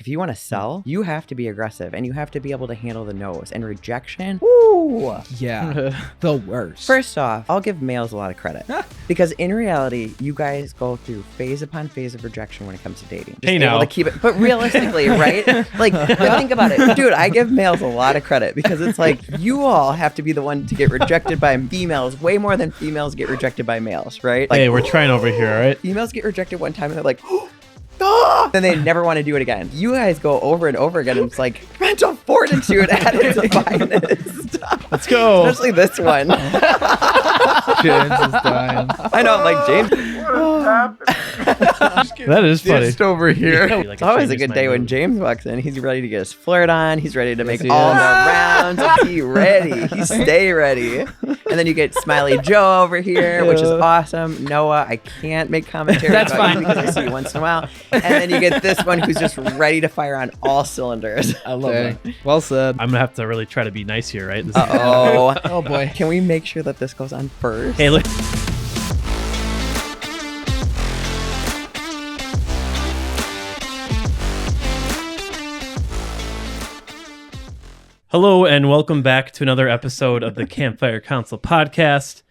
you want to sell, you have to be aggressive and you have to be able to handle the no's and rejection. Woo! Yeah, the worst. First off, I'll give males a lot of credit because in reality, you guys go through phase upon phase of rejection when it comes to dating. Just able to keep it, but realistically, right? Like, but think about it, dude. I give males a lot of credit because it's like you all have to be the one to get rejected by females way more than females get rejected by males, right? Like, hey, we're trying over here, all right? Females get rejected one time and they're like, oh, then they never want to do it again. You guys go over and over again and it's like mental fortitude at its finest. Let's go. Especially this one. James is dying. I know, I'm like, James. That is funny. Just over here. It's always a good day when James walks in. He's ready to get his flirt on. He's ready to make all the rounds. He's ready. He stay ready. And then you get Smiley Joe over here, which is awesome. Noah, I can't make commentary That's about fine. you because I see you once in a while. And then you get this one who's just ready to fire on all cylinders. I love Dang. that. Well said. I'm gonna have to really try to be nice here, right? This Uh-oh. Oh boy. Can we make sure that this goes on first? Hey, look. Hello and welcome back to another episode of the Campfire Council podcast.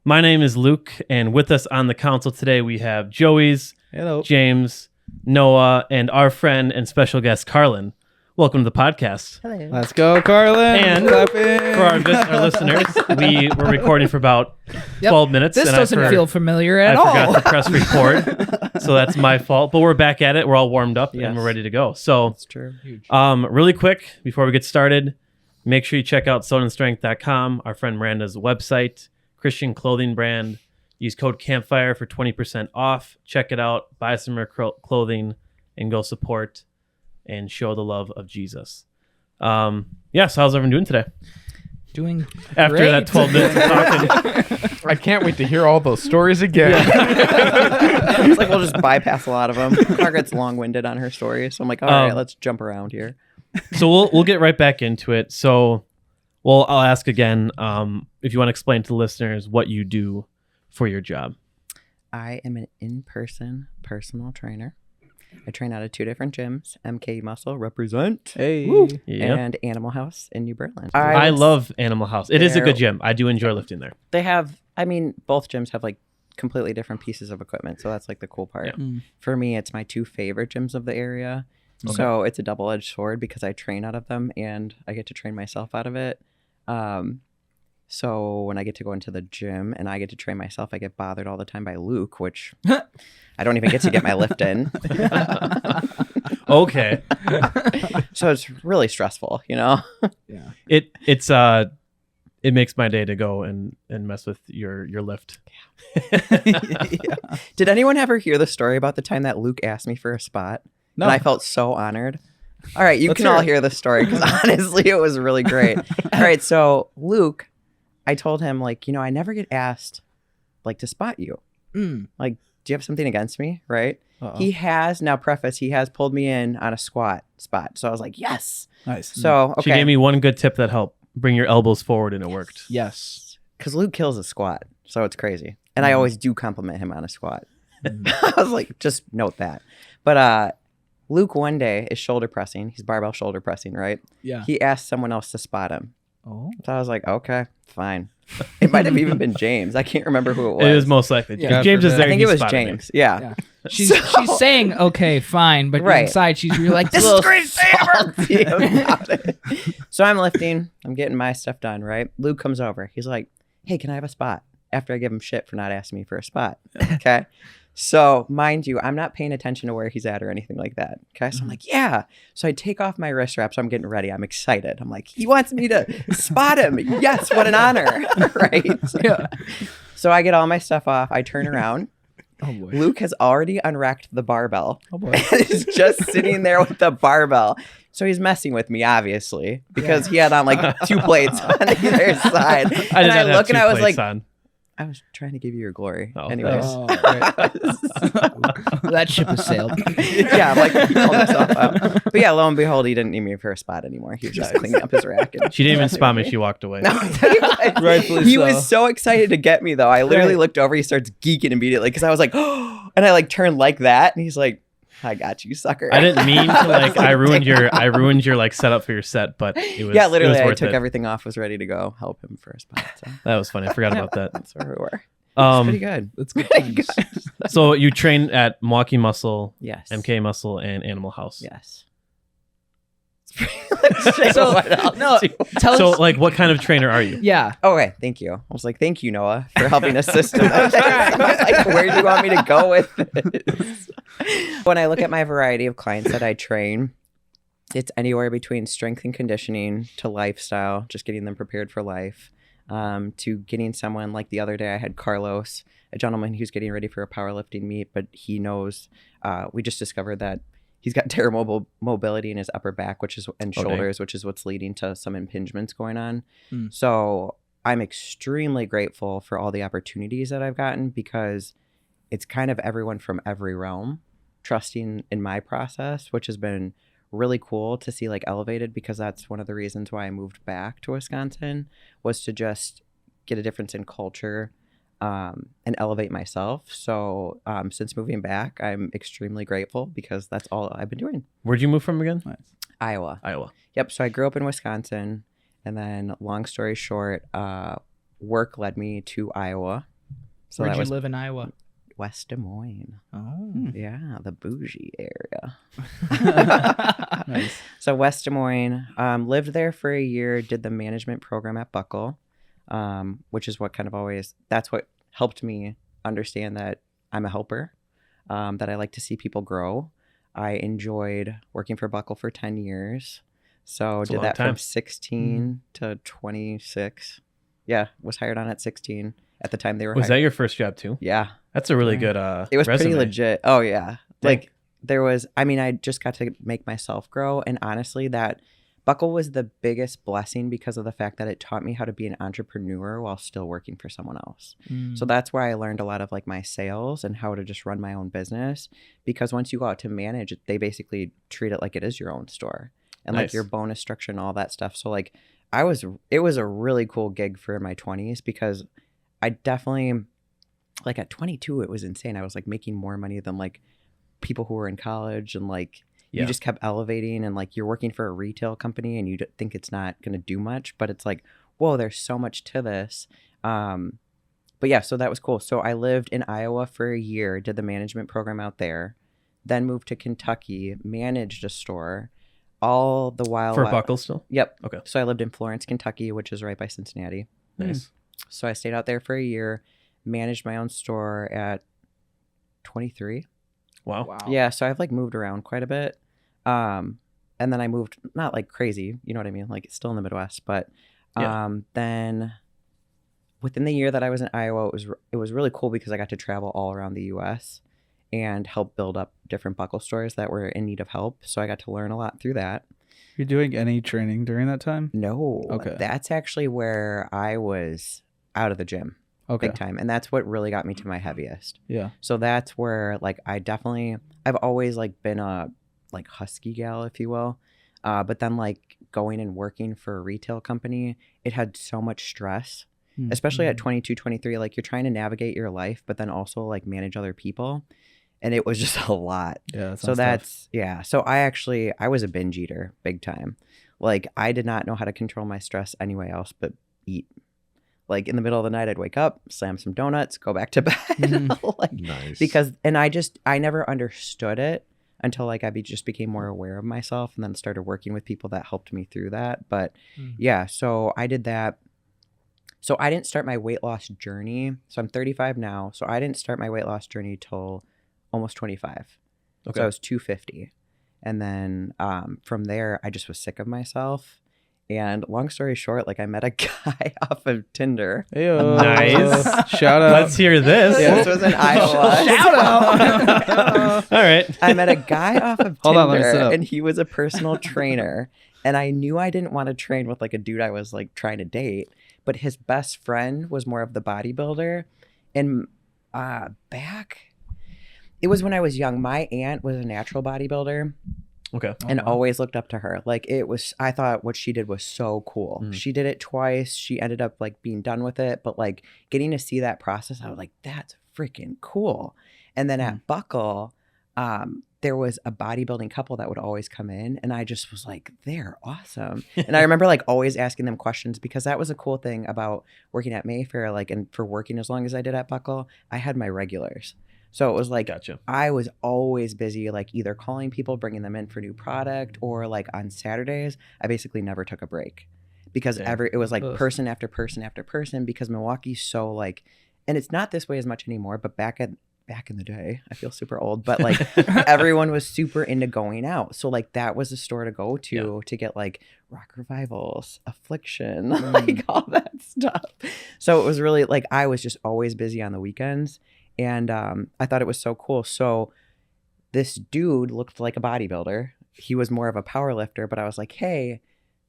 My name is Luke, and with us on the council today we have Joey's, Hello. James, Noah, and our friend and special guest Karlyn. Welcome to the podcast. Hello. Let's go, Karlyn. And Clapping. for our listeners, we were recording for about 12 minutes. This and doesn't feel familiar at I all. forgot to press record, so that's my fault. But we're back at it. We're all warmed up Yes. and we're ready to go. So, That's true. really quick before we get started, make sure you check out SoulandStrength.com, our friend Miranda's website, Christian clothing brand. Use code Campfire for 20% off. Check it out. Buy some more clothing and go support and show the love of Jesus. So how's everyone doing today? Doing After great. that 12 minutes of talking. I can't wait to hear all those stories again. It's like we'll just bypass a lot of them. Margaret's long-winded on her story, so I'm like, all right, let's jump around here. So we'll get right back into it. So, I'll ask again if you want to explain to the listeners what you do for your job. I am an in-person personal trainer. I train out of 2 different gyms, MK Muscle, represent, Hey. Yeah. and Animal House in New Berlin. I love Animal House. It is a They're- good gym. I do enjoy lifting there. They have, both gyms have like completely different pieces of equipment, so that's like the cool part. Yeah. For me, it's my 2 favorite gyms of the area. Okay. So it's a double-edged sword because I train out of them and I get to train myself out of it. So when I get to go into the gym and I get to train myself, I get bothered all the time by Luke, which I don't even get to get my lift in. Okay. So it's really stressful, you know? Yeah. It makes my day to go and mess with your lift. Yeah. Did anyone ever hear the story about the time that Luke asked me for a spot? No. And I felt so honored. All right, you Let's can hear all it. hear the story because honestly, it was really great. All right, so Luke, I told him, like, I never get asked, like, to spot you. Like, do you have something against me, right? Uh-oh. He has pulled me in on a squat spot. So I was like, yes. Nice. So, She okay. gave me one good tip that helped. Bring your elbows forward and it worked. Yes. Because Luke kills a squat. So it's crazy. And I always do compliment him on a squat. I was like, just note that. But Luke one day is shoulder pressing. He's barbell shoulder pressing, right? Yeah. He asked someone else to spot him. Oh. So I was like, okay, fine. It might have even been James. I can't remember who it was. It was most likely. Yeah. If James is I there. I think he it was spotted me. James. Yeah. Yeah. She's saying okay, fine, but Right. inside she's really like, this A little is great. salty about it. So I'm lifting. I'm getting my stuff done, right? Luke comes over. He's like, hey, can I have a spot? After I give him shit for not asking me for a spot. Okay. So mind you, I'm not paying attention to where he's at or anything like that. Okay. So I'm like, yeah. So I take off my wrist wrap. So I'm getting ready. I'm excited. I'm like, he wants me to spot him. Yes. What an honor. Right. Yeah. So I get all my stuff off. I turn around. Oh boy. Luke has already unracked the barbell. Oh boy. And is just sitting there with the barbell. So he's messing with me, obviously, because he had on like 2 plates on either side. I did And not have look two and I was plates like, on. I was trying to give you your glory. Oh, Anyways. Oh, right. That ship has sailed. Yeah, I'm like, he called himself out. But yeah, lo and behold, he didn't need me for a spot anymore. He was just cleaning up his rack. And She didn't even messing spot with me. She walked away. No, I tell you what, Rightfully he so. was so excited to get me, though. I literally Right. looked over. He starts geeking immediately because I was like, oh, and I like turned like that. And he's like, I got you, sucker. I didn't mean to like. I ruined your like setup for your set, but it was yeah, literally, It was I worth took it. everything off, was ready to go help him for a spot. So That was funny. I forgot about that. that's where we were. It's pretty Um, good. That's good Pretty times. good. so you train at Milwaukee Muscle, Yes. MK Muscle, and Animal House. Yes. So, what else? No, tell So us. like, what kind of trainer are you? Yeah. Okay, thank you. I was like, thank you, Noah, for helping assist in that. I was like, where do you want me to go with this? When I look at my variety of clients that I train, it's anywhere between strength and conditioning to lifestyle, just getting them prepared for life, to getting someone like the other day I had Carlos, a gentleman who's getting ready for a powerlifting meet, but he knows, we just discovered that he's got terrible mobility in his upper back, and shoulders, which is what's leading to some impingements going on. Mm. So I'm extremely grateful for all the opportunities that I've gotten, because it's kind of everyone from every realm trusting in my process, which has been really cool to see like elevated, because that's one of the reasons why I moved back to Wisconsin, was to just get a difference in culture and elevate myself. So since moving back, I'm extremely grateful, because that's all I've been doing. Where'd you move from again? Iowa. Iowa. Yep. So I grew up in Wisconsin, and then long story short, work led me to Iowa. So Where'd that you was live in Iowa? West Des Moines. Oh. Yeah, the bougie area. Nice. So West Des Moines, lived there for a year, did the management program at Buckle, which is what kind of that's what helped me understand that I'm a helper, that I like to see people grow. I enjoyed working for Buckle for 10 years. So That's a did long that time. from 16 to 26. Yeah, was hired on at 16. At the time they were Was that hired. your first job too? Yeah. That's a really Right. good It was resume. pretty legit. Oh yeah. Dang. Like there was, I mean, I just got to make myself grow. And honestly, that Buckle was the biggest blessing, because of the fact that it taught me how to be an entrepreneur while still working for someone else. Mm. So that's where I learned a lot of like my sales and how to just run my own business, because once you go out to manage it, they basically treat it like it is your own store, and Nice. like your bonus structure and all that stuff. So like it was a really cool gig for my 20s, because I definitely, like at 22, it was insane. I was like making more money than like people who were in college, and like Yeah. you just kept elevating, and like you're working for a retail company and you think it's not going to do much, but it's like, whoa, there's so much to this. But yeah, so that was cool. So I lived in Iowa for a year, did the management program out there, then moved to Kentucky, managed a store, all the while. For Buckle still? Yep. Okay. So I lived in Florence, Kentucky, which is right by Cincinnati. Nice. So I stayed out there for a year, managed my own store at 23. Wow. Wow. Yeah, so I've like moved around quite a bit. And then I moved, not like crazy, you know what I mean? Like it's still in the Midwest, but then within the year that I was in Iowa, it was really cool, because I got to travel all around the US and help build up different Buckle stores that were in need of help. So I got to learn a lot through that. You're doing any training during that time? No, Okay. that's actually where I was out of the gym Okay. big time. And that's what really got me to my heaviest. Yeah. So that's where like I've always like been a like husky gal, if you will. But then like going and working for a retail company, it had so much stress, especially at 22, 23, like you're trying to navigate your life, but then also like manage other people. And it was just a lot. Yeah. So that's, yeah. So I was a binge eater big time. Like I did not know how to control my stress anyway else but eat. Like in the middle of the night, I'd wake up, slam some donuts, go back to bed. Like, Nice. because, and I never understood it until like just became more aware of myself, and then started working with people that helped me through that. But yeah, so I did that. So I didn't start my weight loss journey. So I'm 35 now. So I didn't start my weight loss journey till almost 25. Okay. So I was 250. And then from there, I just was sick of myself. And long story short, like I met a guy off of Tinder. Ayo. Nice. Shout out. Let's hear this. Yeah, this was in Iowa. Shout out. All right. I met a guy off of Hold on, let me Tinder, sit up. and he was a personal trainer. And I knew I didn't want to train with like a dude I was like trying to date, but his best friend was more of the bodybuilder. And it was when I was young. My aunt was a natural bodybuilder. Okay. And wow. always looked up to her. Like I thought what she did was so cool. She did it twice. She ended up like being done with it. But like getting to see that process, I was like, that's freaking cool. And then at Buckle, there was a bodybuilding couple that would always come in, and I just was like, they're awesome. And I remember like always asking them questions, because that was a cool thing about working at Mayfair, like, and for working as long as I did at Buckle, I had my regulars. So it was like, Gotcha. I was always busy, like either calling people, bringing them in for new product, or like on Saturdays, I basically never took a break, because Dang. it was like Ugh. person after person after person, because Milwaukee's so like, and it's not this way as much anymore, but back in the day, I feel super old, but like everyone was super into going out. So like that was the store to go to get like rock revivals, affliction, like all that stuff. So it was really like, I was just always busy on the weekends. And I thought it was so cool. So this dude looked like a bodybuilder. He was more of a power lifter, but I was like, hey,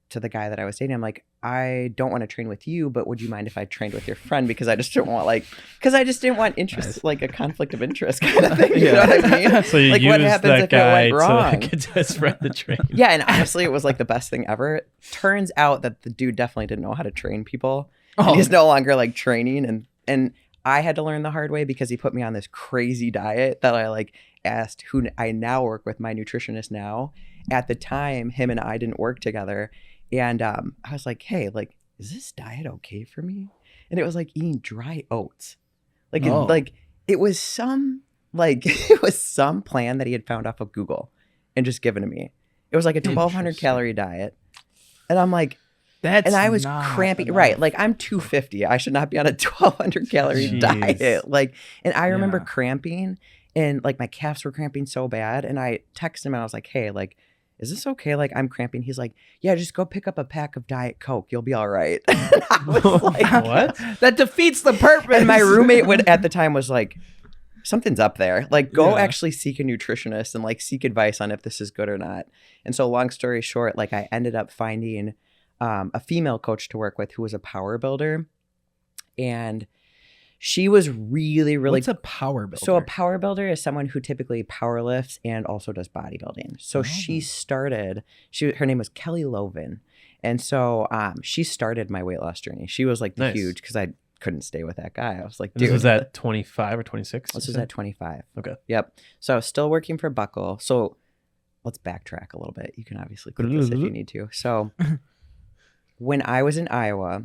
to the guy that I was dating, I'm like, I don't want to train with you, but would you mind if I trained with your friend? Because I just didn't want interest, like a conflict of interest kind of thing. You know what I mean? So you like, used what happens that if it guy went wrong? to get his friend to train. Yeah, and honestly, it was like the best thing ever. Turns out that the dude definitely didn't know how to train people. Oh. And he's no longer like training, and I had to learn the hard way, because he put me on this crazy diet that I like asked who I now work with, my nutritionist now. At the time, him and I didn't work together, and I was like, hey, like, is this diet okay for me? And it was like eating dry oats, like it was some plan that he had found off of Google and just given to me. It was like a 1,200 calorie diet, and I'm like, That's and I was not cramping, enough. right? Like, I'm 250. I should not be on a 1,200 calorie Jeez. diet. Like, and I remember Yeah. cramping, and like my calves were cramping so bad. And I texted him, and I was like, hey, like, is this okay? Like, I'm cramping. He's like, yeah, just go pick up a pack of Diet Coke. You'll be all right. And I was like, What? That defeats the purpose. and my roommate at the time was like, something's up there. Like, go Yeah. actually seek a nutritionist and like seek advice on if this is good or not. And so, long story short, like, I ended up finding a female coach to work with who was a power builder, and she was really, really. What's a power builder? So a power builder is someone who typically power lifts and also does bodybuilding. So she started. Her name was Kelly Loven, and so she started my weight loss journey. She was like the Nice. huge, because I couldn't stay with that guy. I was like, This dude, was at 25 or 26? this was at 25. Okay. Yep. So I was still working for Buckle. So let's backtrack a little bit. You can obviously click this if you need to. So when I was in Iowa,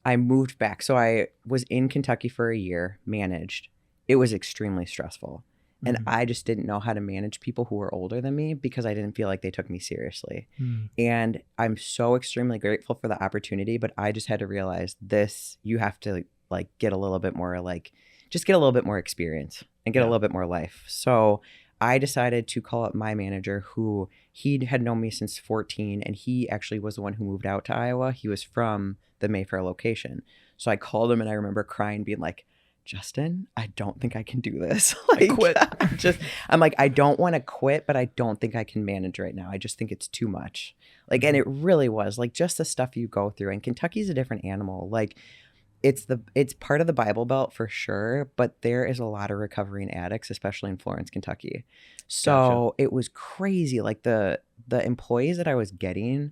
I moved back. So I was in Kentucky for a year, managed. It was extremely stressful. And I just didn't know how to manage people who were older than me, because I didn't feel like they took me seriously. And I'm so extremely grateful for the opportunity, but I just had to realize this, you have to like get a little bit more, like just get a little bit more experience and get a little bit more life. So I decided to call up my manager, who he had known me since 14, and he actually was the one who moved out to Iowa. He was from the Mayfair location. So I called him, and I remember crying, being like, Justin, I don't think I can do this. Like, I quit. I'm like, I don't want to quit, but I don't think I can manage right now. I just think it's too much. Like, and it really was like just the stuff you go through. And Kentucky's a different animal. Like, it's part of the Bible Belt for sure, but there is a lot of recovering addicts, especially in Florence, Kentucky. So It was crazy. Like the employees that I was getting,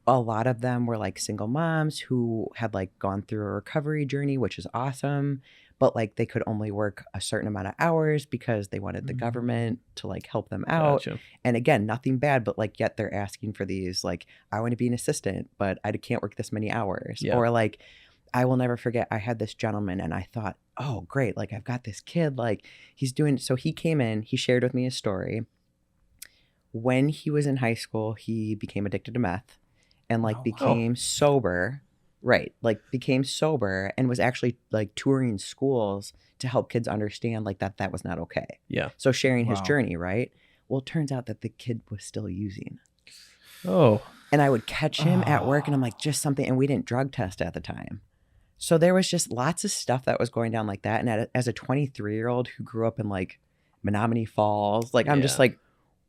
a lot of them were like single moms who had like gone through a recovery journey, which is awesome. But like they could only work a certain amount of hours because they wanted the government to like help them out. Gotcha. And again, nothing bad, but like yet they're asking for these, like, I want to be an assistant, but I can't work this many hours. Yeah. Or like, I will never forget, I had this gentleman and I thought, oh, great. Like, I've got this kid, like he's doing. So he came in, he shared with me his story. When he was in high school, he became addicted to meth and like became sober. Right. Like became sober and was actually like touring schools to help kids understand like that was not okay. Yeah. So sharing his Wow. journey, right? Well, it turns out that the kid was still using. Oh. And I would catch him at work and I'm like, just something. And we didn't drug test at the time. So there was just lots of stuff that was going down like that. And as a 23-year-old who grew up in like Menominee Falls, like I'm just Yeah. like,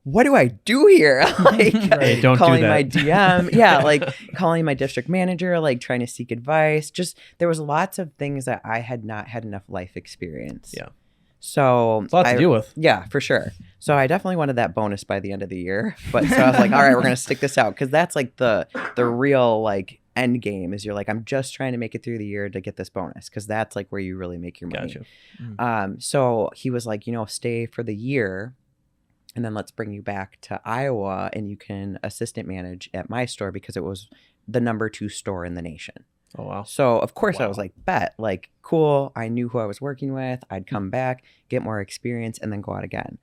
what do I do here? Like Right, don't do calling that. my DM. Yeah, like calling my district manager, like trying to seek advice. Just there was lots of things that I had not had enough life experience. Yeah. So It's a lot to deal with. Yeah, for sure. So I definitely wanted that bonus by the end of the year. But so I was like, all right, we're gonna stick this out because that's like the real like end game is you're like, I'm just trying to make it through the year to get this bonus, because that's like where you really make your money. Gotcha. So he was like, stay for the year, and then let's bring you back to Iowa, and you can assistant manage at my store, because it was the number 2 store in the nation. Oh, wow. So of course I was like, bet, like, cool. I knew who I was working with. I'd come back, get more experience, and then go out again.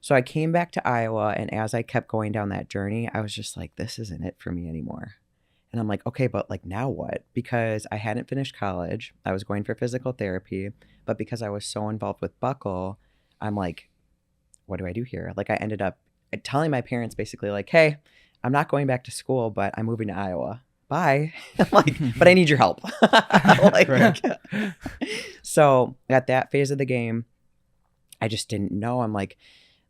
So I came back to Iowa, and as I kept going down that journey, I was just like, this isn't it for me anymore. And I'm like, okay, but like now what? Because I hadn't finished college. I was going for physical therapy, but because I was so involved with Buckle, I'm like, what do I do here? Like I ended up telling my parents basically like, hey, I'm not going back to school, but I'm moving to Iowa. Bye. Like, but I need your help. Like, so at that phase of the game, I just didn't know. I'm like,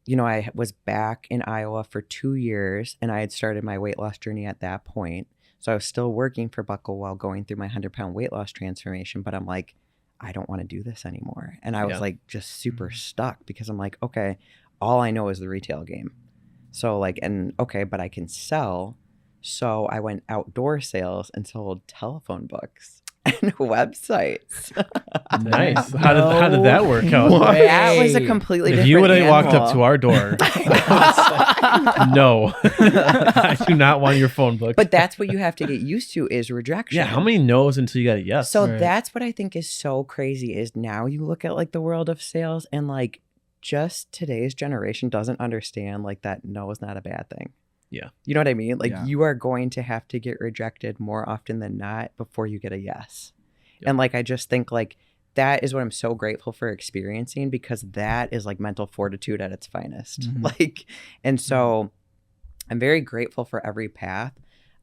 I was back in Iowa for 2 years, and I had started my weight loss journey at that point. So I was still working for Buckle while going through my 100-pound weight loss transformation. But I'm like, I don't want to do this anymore. And I was like just super stuck, because I'm like, okay, all I know is the retail game. So like, and okay, but I can sell. So I went outdoor sales and sold telephone books and websites. Nice. How did that work out? That was a completely If different you would have walked animal. up to our door, no, I do not want your phone book. But that's what you have to get used to is rejection. yeah, how many no's until you got a yes? So that's what I think is so crazy is now you look at like the world of sales, and like just today's generation doesn't understand like that no is not a bad thing. Yeah. You know what I mean? Like you are going to have to get rejected more often than not before you get a yes. Yep. And like I just think like that is what I'm so grateful for experiencing, because that is like mental fortitude at its finest. Mm-hmm. Like, and so I'm very grateful for every path.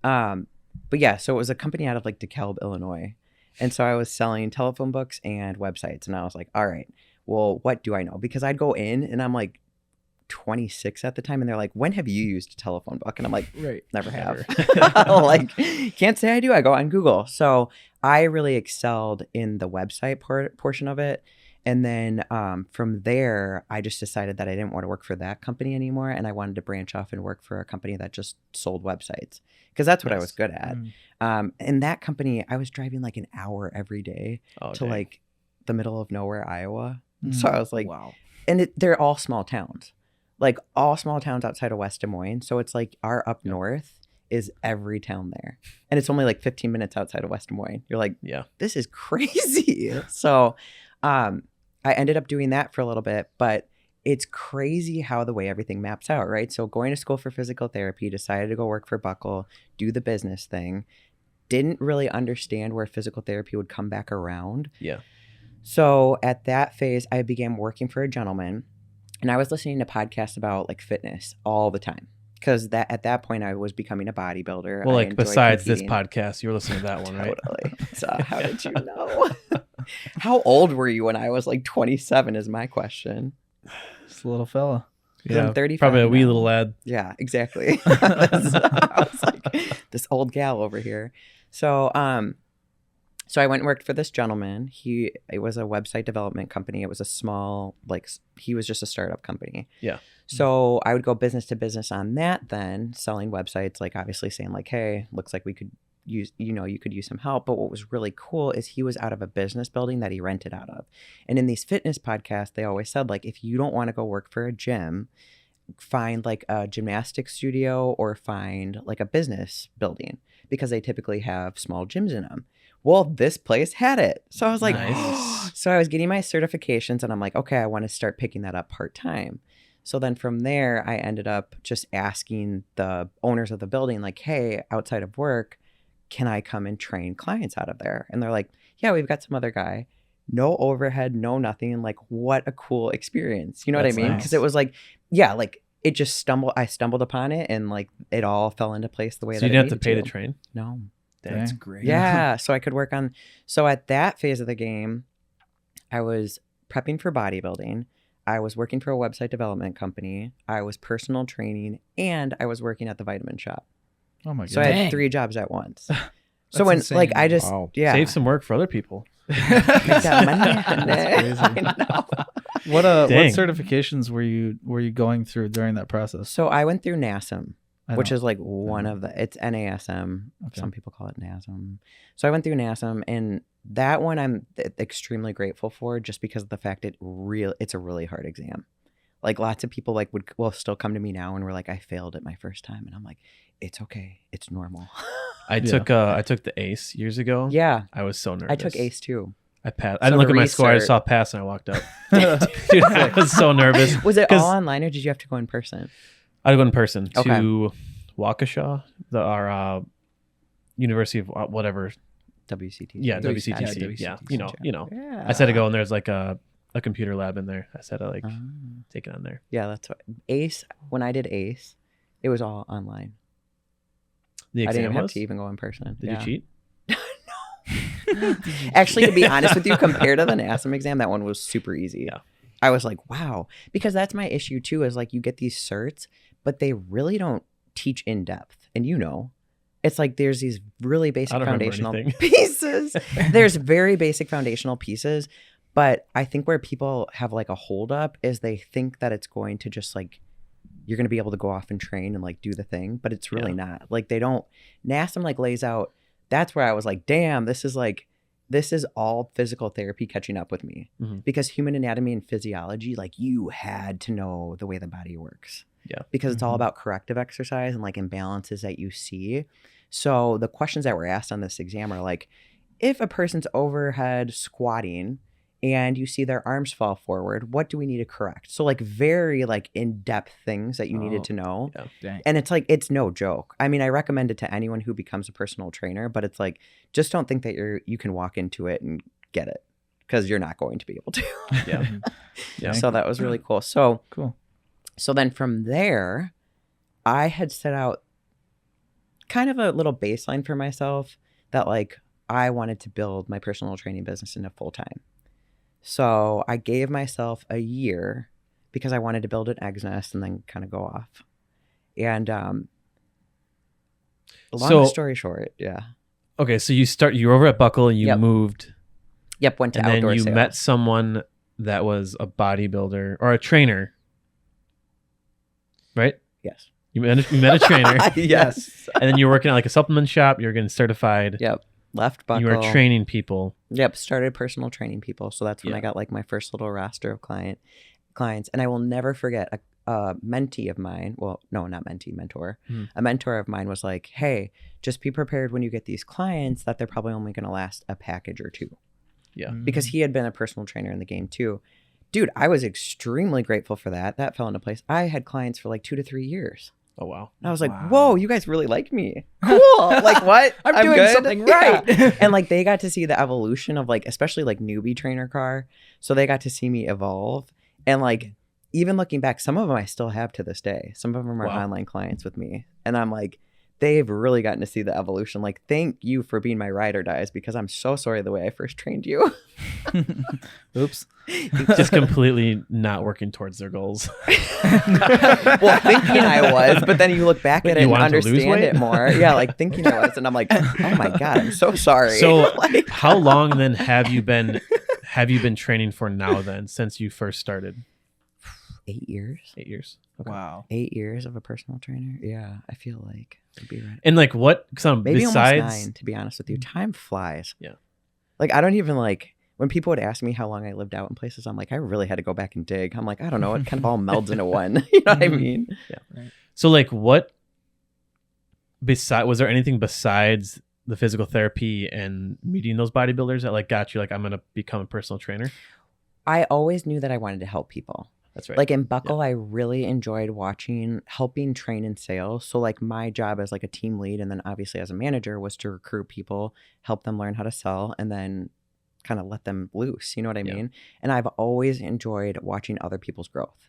But yeah, so it was a company out of like DeKalb, Illinois. And so I was selling telephone books and websites, and I was like, all right, well, what do I know? Because I'd go in and I'm like 26 at the time, and they're like, when have you used a telephone book? And I'm like, never have. Like, can't say I do. I go on Google. So I really excelled in the website portion of it. And then from there, I just decided that I didn't want to work for that company anymore. And I wanted to branch off and work for a company that just sold websites, because that's what I was good at. And that company, I was driving like an hour every day to like the middle of nowhere, Iowa. So I was like, wow. And they're all small towns, like all small towns outside of West Des Moines. So it's like our up north is every town there. And it's only like 15 minutes outside of West Des Moines. You're like, yeah, this is crazy. So I ended up doing that for a little bit, but it's crazy how the way everything maps out, right? So going to school for physical therapy, decided to go work for Buckle, do the business thing, didn't really understand where physical therapy would come back around. Yeah. So at that phase, I began working for a gentleman, and I was listening to podcasts about like fitness all the time, because at that point I was becoming a bodybuilder. Well, like besides this podcast, you were listening to that one, right? Totally. So how did you know? How old were you when I was like 27 is my question. Just a little fella. Yeah, I'm 35 probably a wee now. little lad. Yeah, exactly. I was like, this old gal over here. So I went and worked for this gentleman. It was a website development company. It was a small, he was just a startup company. Yeah. So I would go business to business on that then, selling websites, like obviously saying like, hey, looks like we could use, you could use some help. But what was really cool is he was out of a business building that he rented out of. And in these fitness podcasts, they always said like, if you don't want to go work for a gym, find like a gymnastics studio or find like a business building, because they typically have small gyms in them. Well, this place had it. So I was like, nice. So I was getting my certifications, and I'm like, okay, I want to start picking that up part-time. So then from there, I ended up just asking the owners of the building, like, hey, outside of work, can I come and train clients out of there? And they're like, yeah, we've got some other guy. No overhead, no nothing. Like, what a cool experience. You know what I mean? Because it was like, yeah, like it just I stumbled upon it, and like it all fell into place the way that you didn't have to pay to train? No. That's great. Yeah. So I could work on. So at that phase of the game, I was prepping for bodybuilding. I was working for a website development company. I was personal training, and I was working at the vitamin shop. Oh my god! So I had 3 jobs at once. So when insane. like I just save some work for other people. Make that money. I know. What Dang. certifications were you going through during that process? So I went through NASM. which is like one of it's NASM. Okay. Some people call it NASM. So I went through NASM, and that one I'm extremely grateful for, just because of the fact it's a really hard exam. Like lots of people will still come to me now and we're like, I failed it my first time, and I'm like, it's okay, it's normal. I took the ACE years ago. Yeah, I was so nervous. I took ACE too. I passed. I didn't look at my score. I just saw pass and I walked out. Dude, I was so nervous. Was it all online, or did you have to go in person? I'd go in person Okay. to Waukesha, our University of whatever. WCT. Yeah, WCTC. WCTC. Yeah, you know. Yeah. I said to go, and there's like a computer lab in there. I said to take it on there. Yeah, that's what ACE. When I did ACE, it was all online. The I exam didn't have was? to even go in person. Did you cheat? Actually, to be honest with you, compared to the NASM exam, that one was super easy. Yeah. I was like, wow. Because that's my issue too, is like you get these certs, but they really don't teach in depth. And it's like there's these really basic foundational pieces. There's very basic foundational pieces. But I think where people have like a hold up is they think that it's going to just like, you're going to be able to go off and train and like do the thing, but it's really not. Like NASM like lays out, that's where I was like, damn, this is all physical therapy catching up with me. Mm-hmm. Because human anatomy and physiology, like you had to know the way the body works. Yeah. Because it's all about corrective exercise and like imbalances that you see. So the questions that were asked on this exam are like, if a person's overhead squatting and you see their arms fall forward, what do we need to correct? So like very like in-depth things that you needed to know. Yeah. Dang. And it's like, it's no joke. I mean, I recommend it to anyone who becomes a personal trainer, but it's like, just don't think that you can walk into it and get it, because you're not going to be able to. Yeah. Yeah. So that was really cool. So Cool. So then from there, I had set out kind of a little baseline for myself that like I wanted to build my personal training business into full time. So I gave myself a year because I wanted to build an eggs nest and then kind of go off. And long story short, yeah. Okay, so you were over at Buckle and you moved. Yep, went to and outdoor then you sales. met someone that was a bodybuilder or a trainer, right? Yes. You met a trainer. Yes. And then you were working at like a supplement shop. You were getting certified. Yep. Left Buckle. You were training people. Yep. Started personal training people. So that's when Yeah. I got like my first little roster of clients. And I will never forget a mentee of mine. Well, no, not mentee, mentor. A mentor of mine was like, hey, just be prepared when you get these clients that they're probably only going to last a package or two. Yeah. Because he had been a personal trainer in the game too. Dude, I was extremely grateful for that. That fell into place. I had clients for like 2 to 3 years. Oh, wow. And I was like, Wow. whoa, you guys really like me. Cool. Like, what? I'm doing good? something Yeah. right. And like, they got to see the evolution of like, especially like newbie trainer car. So they got to see me evolve. And like, even looking back, some of them I still have to this day. Some of them are Wow. online clients with me. And I'm like, they've really gotten to see the evolution. Like, thank you for being my ride or dies, because I'm so sorry the way I first trained you. Oops. Just completely not working towards their goals. Well, thinking I was, but then you look back Wait, at it you and wanted to lose understand weight? it more. Yeah, like thinking I was, and I'm like, oh my God, I'm so sorry. So like, how long then have you been training for now then, since you first started? 8 years. 8 years. Okay. Wow. 8 years of a personal trainer. Yeah, I feel like it'd be right. And like what Maybe besides almost 9, to be honest with you. Time flies. Yeah. Like, I don't even like, when people would ask me how long I lived out in places, I'm like, I really had to go back and dig. I'm like, I don't know. It kind of all melds into one. You know what I mean? So like what was there anything besides the physical therapy and meeting those bodybuilders that like got you like, I'm gonna become a personal trainer? I always knew that I wanted to help people. That's right. Like in Buckle, I really enjoyed helping train in sales. So like my job as like a team lead, and then obviously as a manager, was to recruit people, help them learn how to sell, and then kind of let them loose. You know what I mean? And I've always enjoyed watching other people's growth.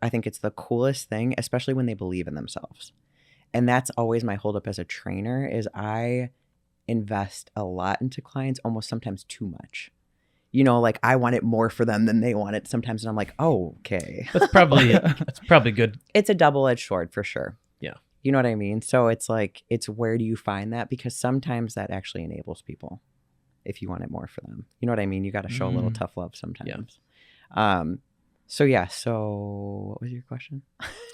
I think it's the coolest thing, especially when they believe in themselves. And that's always my holdup as a trainer, is I invest a lot into clients, almost sometimes too much. You know, like I want it more for them than they want it sometimes. And I'm like, oh, okay. That's probably good. It's a double-edged sword for sure. Yeah. You know what I mean? So it's like, it's where do you find that? Because sometimes that actually enables people if you want it more for them. You know what I mean? You got to show a little tough love sometimes. So yeah. So what was your question?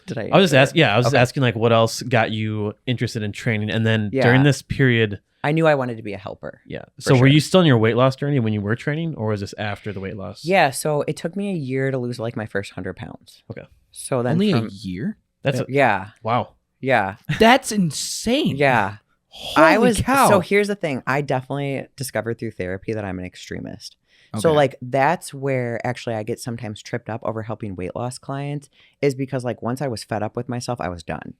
Did I? I was just answer asking. Yeah, I was just Okay. asking like what else got you interested in training, and then Yeah. during this period, it? I knew I wanted to be a helper. yeah. So were sure. you still in your weight loss journey when you were training, or was this after the weight loss? Yeah. So it took me a year to lose like my first 100 pounds. Okay. So then Only from, a year? That's yeah, wow. yeah, That's insane. yeah. Holy cow. So here's the thing. I definitely discovered through therapy that I'm an extremist. So Okay. like that's where actually I get sometimes tripped up over helping weight loss clients is because like once I was fed up with myself, I was done.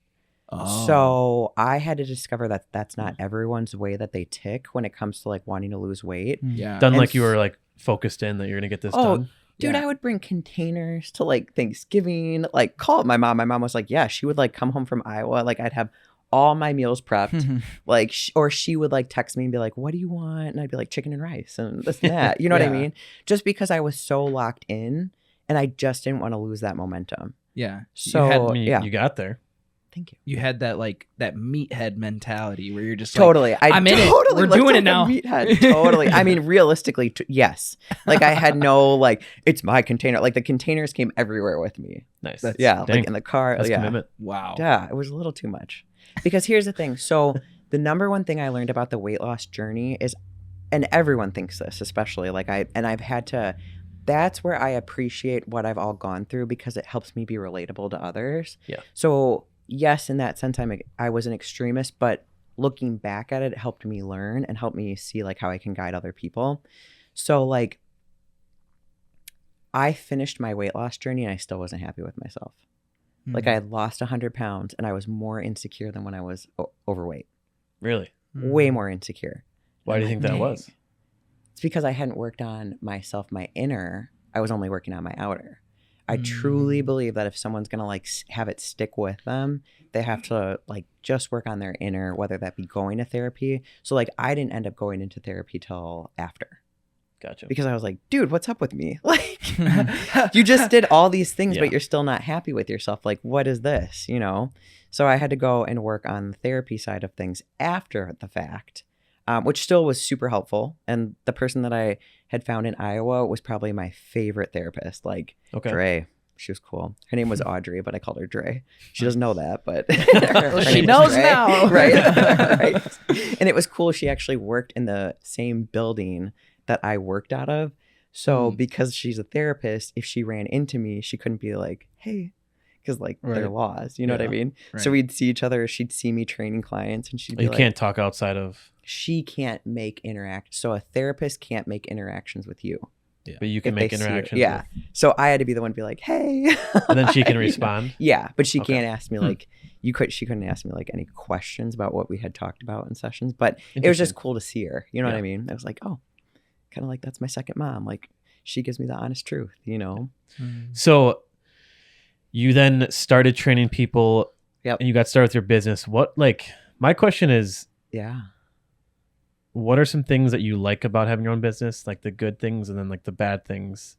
Oh. So I had to discover that that's not everyone's way that they tick when it comes to like wanting to lose weight. Yeah. Done And like you were like focused in that you're gonna get this Oh, done. Dude, Yeah. I would bring containers to like Thanksgiving, like call up my mom. My mom was like, yeah, she would like come home from Iowa. Like I'd have all my meals prepped. Like, or she would like text me and be like, what do you want? And I'd be like, chicken and rice and this and that. You know what I Yeah. mean? Just because I was so locked in and I just didn't want to lose that momentum. Yeah. So, you had, I mean, yeah. you got there. Thank you. you had that like that meathead mentality where you're just Totally. I'm in it. totally We're looked doing it like a now. meathead. Totally. I mean, realistically, yes. Like I had no like, it's my container. Like the containers came everywhere with me. Nice. Yeah. Dang. Like in the car. That's yeah. commitment. like, wow. Yeah, it was a little too much. Because here's the thing. So the number one thing I learned about the weight loss journey is, and everyone thinks this, especially like I've had to, that's where I appreciate what I've all gone through because it helps me be relatable to others. Yeah. So yes, in that sense, I was an extremist, but looking back at it, it helped me learn and helped me see like how I can guide other people. So like I finished my weight loss journey and I still wasn't happy with myself. Like I had lost 100 pounds and I was more insecure than when I was overweight. Really? Way more insecure. Why do you think that Dang. was? It's because I hadn't worked on myself, my inner. I was only working on my outer. I truly believe that if someone's going to like have it stick with them, they have to like just work on their inner, whether that be going to therapy. So like I didn't end up going into therapy till after. Gotcha. Because I was like, dude, what's up with me? Like, you just did all these things, Yeah. but you're still not happy with yourself. Like, what is this? You know? So I had to go and work on the therapy side of things after the fact, which still was super helpful. And the person that I had found in Iowa was probably my favorite therapist. Like, Okay. Dre. She was cool. Her name was Audrey, but I called her Dre. She doesn't know that, but her She name was knows Dre. now. Right? Right. And it was cool. She actually worked in the same building that I worked out of. So because she's a therapist, if she ran into me, she couldn't be like, hey, because like there are Right. laws, you know what I Yeah. mean? Right. So we'd see each other. She'd see me training clients and she'd be You like, can't talk outside of, she can't make interact. So a therapist can't make interactions with you. but you can if make they see it. interactions. Yeah. So I had to be the one to be like, hey. And then she can You know? respond. Yeah, but she Okay. can't ask me like she couldn't ask me like any questions about what we had talked about in sessions. But it was just Interesting. cool to see her. You know what Yeah. I mean? I was like, oh, kind of like that's my second mom. Like she gives me the honest truth, you know? So you then started training people. Yep. And you got started with your business. What, like, my question is, Yeah. what are some things that you like about having your own business? Like the good things and then like the bad things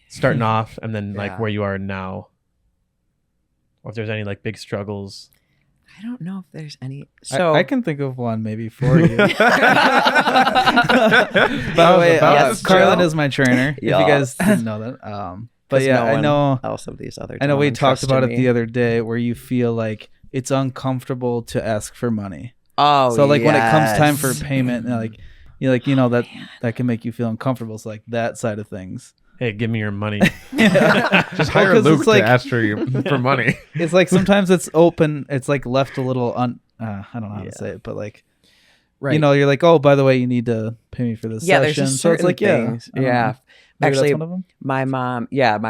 starting off and then like Yeah. where you are now. Or if there's any like big struggles. I don't know if there's any. So I can think of one maybe for you. By By the way, Yes, Karlyn Joe. is my trainer. If Yeah. you guys didn't know that, but 'cause yeah, no I one know. else of these other. I know we gentlemen talked about it trusted the me. other day, where you feel like it's uncomfortable to ask for money. Oh, So like when it comes time for yes. payment, you know that can make you feel uncomfortable. So like that side of things. Hey, give me your money. Just hire 'cause Luke it's like- to ask for money. It's like sometimes it's open. It's like left a little I don't know how Yeah. to say it, but like Right. you know, you're like, oh, by the way, you need to pay me for this Yeah, there's session. just So it's certain like, things. I don't know. Yeah. Maybe Actually, that's one of them. my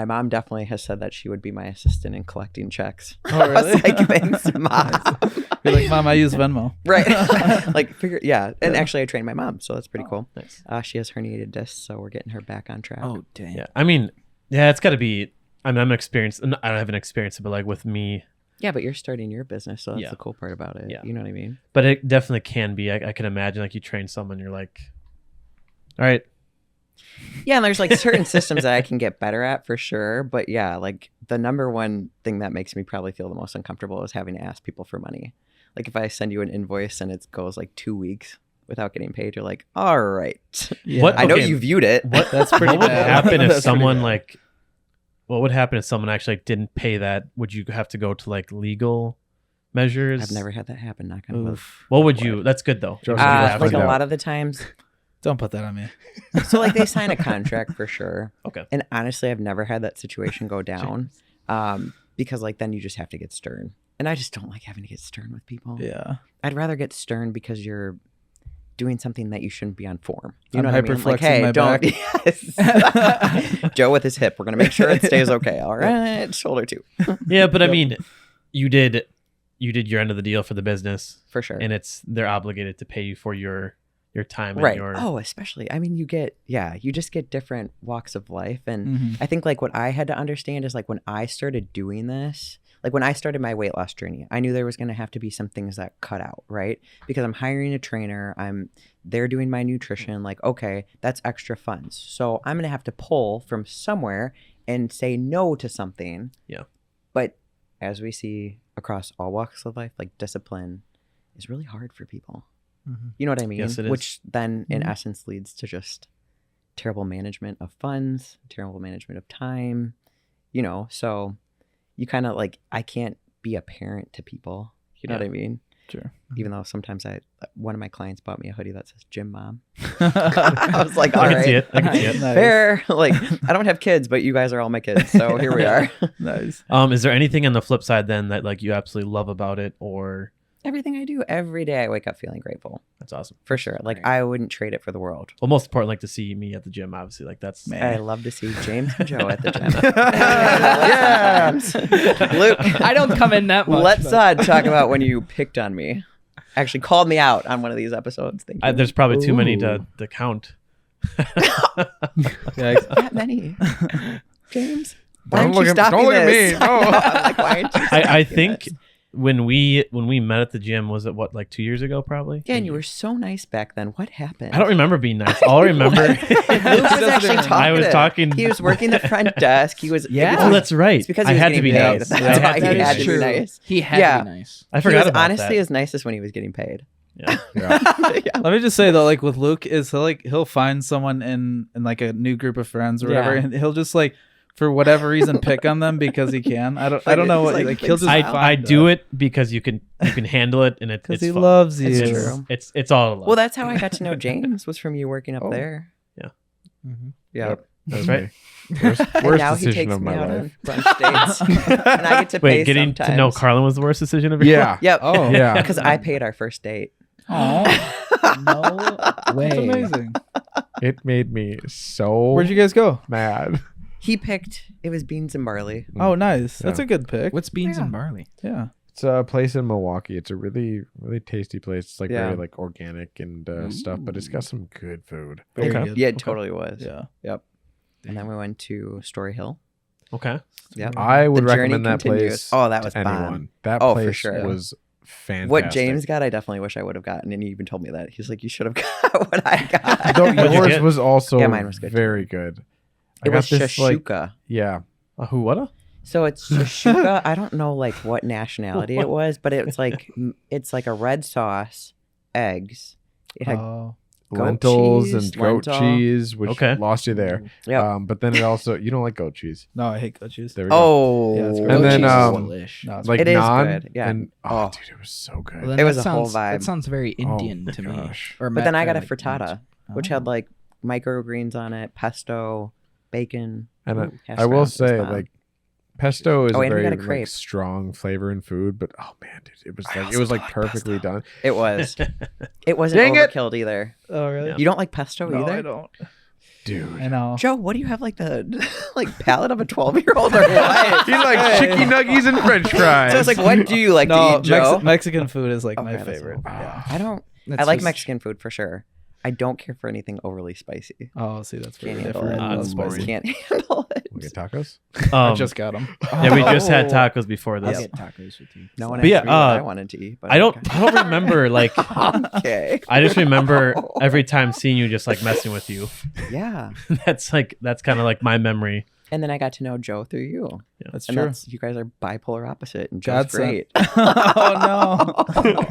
mom definitely has said that she would be my assistant in collecting checks. Oh, I was really? like, thanks, mom. You're like, Mom, I use Venmo. Right. Like, yeah. And actually, I trained my mom, so that's pretty cool. Nice. She has herniated discs, so we're getting her back on track. Oh dang. Yeah. I mean, yeah, it's got to be. I'm experienced. I don't have an experience, but like with me, Yeah, but you're starting your business, so that's Yeah. the cool part about it. Yeah. You know what I mean? but it definitely can be. I can imagine like you train someone, you're like, all right, Yeah, and there's like certain systems that I can get better at for sure. But yeah, like the number one thing that makes me probably feel the most uncomfortable is having to ask people for money. Like if I send you an invoice and it goes like 2 weeks without getting paid, you're like, all right. Yeah. What- I know Okay. you viewed it. what That's pretty what would bad. happen if That's pretty someone bad. like, what would happen if someone actually didn't pay that? Would you have to go to like legal measures? I've never had that happen. Not gonna. Oof. What would you? That's good though. Joseph, If you let's have Like to. a find out. lot of the times. Don't put that on me. So like they sign a contract for sure. Okay. And honestly, I've never had that situation go down, because like then you just have to get stern, and I just don't like having to get stern with people. Yeah. I'd rather get stern because you're doing something that you shouldn't be on form. You I'm know what I mean? Like, hyperflexing hey, my don't. back. Yes. Joe with his hip. We're gonna make sure it stays okay. All right, shoulder too, Yeah, but I mean, you did your end of the deal for the business, for sure. and they're obligated to pay you for your time and Right. your. Oh, especially. I mean, you just get different walks of life. And Mhm. I think like what I had to understand is like when I started doing this, like when I started my weight loss journey, I knew there was going to have to be some things that cut out, right? Because I'm hiring a trainer, they're doing my nutrition. Like, okay, that's extra funds. So I'm going to have to pull from somewhere and say no to something. Yeah. But as we see across all walks of life, like discipline is really hard for people. You know what I mean? Yes, it is. Which then in essence leads to just terrible management of funds, terrible management of time, so you kind of like, I can't be a parent to people. You know what I mean? Sure. Even though sometimes one of my clients bought me a hoodie that says Gym Mom. I was like, all I right. can see it. I can see it. Nice. Fair. Like, I don't have kids, but you guys are all my kids. So here we are. Nice. Is there anything on the flip side then that like you absolutely love about it, or Everything I do every day, I wake up feeling grateful. that's awesome? For sure. Like, I wouldn't trade it for the world. Well, most important, like to see me at the gym. Obviously, like that's Man. I love to see James and Joe at the gym. Yeah. Luke, I don't come in that much. let's but- talk about when you picked on me. Actually called me out on one of these episodes. Thank you. there's probably too many Ooh. to count. Yeah. That many. James, why Don't aren't you look at- stopping don't look at this? me. No. I'm like, why aren't you I stopping think this? when we met at the gym, was it what, like 2 years ago probably? Yeah, and you were so nice back then. What happened? I don't remember being nice. All I remember. Luke was actually talking. I was talking. He was working the front desk. He was. Yeah. Oh, that's right. It's because I he was had to getting be paid. nice. That's Yeah, I why had to he be had nice. to be nice. He had Yeah. to be nice. I He forgot was about honestly that. his nicest when he was getting paid. Yeah. Yeah. Yeah. Let me just say though, like with Luke, is he'll find someone in like a new group of friends or whatever, Yeah. and he'll just like for whatever reason pick on them because he can. I don't know it's what like like big he'll just smile. I do it because you can handle it, and it's he fun. loves you. It's true. It's all love. Well, that's how I got to know James. Was from you working up Oh. there. Yeah. Yeah. Yep. That's right. me. Worst And now he decision takes of me my out life. on brunch dates, and I get to pay Wait, getting sometimes. to know Karlyn was the worst decision of your life? Yeah. Yep. Oh Yeah. Because I paid our first date. Oh, No way. that's amazing. It made me so Where'd you guys go? mad. He picked. It was beans and barley. Oh, nice. That's Yeah. a good pick. What's beans Yeah. and barley? Yeah. It's a place in Milwaukee. It's a really, really tasty place. It's like Yeah. very like organic and stuff, but it's got some good food. Very Okay. good. Yeah, it totally was. Yeah. And then we went to Story Hill. Okay. Yeah. I would The journey recommend that continues. place. Oh, that was to anyone. bomb. That Oh, for place sure. was fantastic. What James got, I definitely wish I would have gotten, and he even told me that. He's like, "You should have got what I got." Though What'd you yours get? was also Yeah, mine was good, too. very good. I It got was this, like, shashuka. yeah. Who? What? So it's shashuka. I don't know like what nationality it was, but it's like a red sauce, eggs. It had Oh. goat Lentils cheese, and goat lentil. cheese, which Okay. lost you there. Yep. But then it also, you don't like goat cheese. No, I hate goat cheese. There we go. Oh, Yeah, it's And goat then, cheese is delish. No, it's Like It is naan. good, yeah. And, Oh. dude, it was so good. Well, then It was that a whole sounds- vibe. That sounds very Indian to me. gosh. Or but then I got a like frittata, which had like microgreens on it, pesto, bacon. And Ooh, hash I will browns. It was say, bomb. like, pesto is Oh, a and we very got a crepe. like, strong flavor in food, but oh man, dude, it was I like also it was like don't like perfectly pesto. done. It was. It wasn't Dang it! overkilled either. Oh, really? Yeah. You don't like pesto No, either? I don't. Dude. I know. Joe, what do you have like the like palate of a 12-year-old or what? He likes chicken nuggies and french fries. So it's like, what do you like No, to eat, Joe? Mexican food is like Okay, my that's favorite. all. Yeah. I don't. That's I like just- Mexican food for sure. I don't care for anything overly spicy. Oh, see, that's very Can't handle different. it. I love That's spicy. boring. Can't handle it. We get tacos. I Um, just got them. yeah, we just had Oh. tacos before I'll this. get tacos with you. No one But asked yeah, me what I wanted to eat. But I don't okay. remember like. Okay. I just remember every time seeing you just like messing with you. Yeah. That's kind of like my memory. And then I got to know Joe through you. That's And true. that's you guys are bipolar opposite, and Joe's God sent- great. Oh no.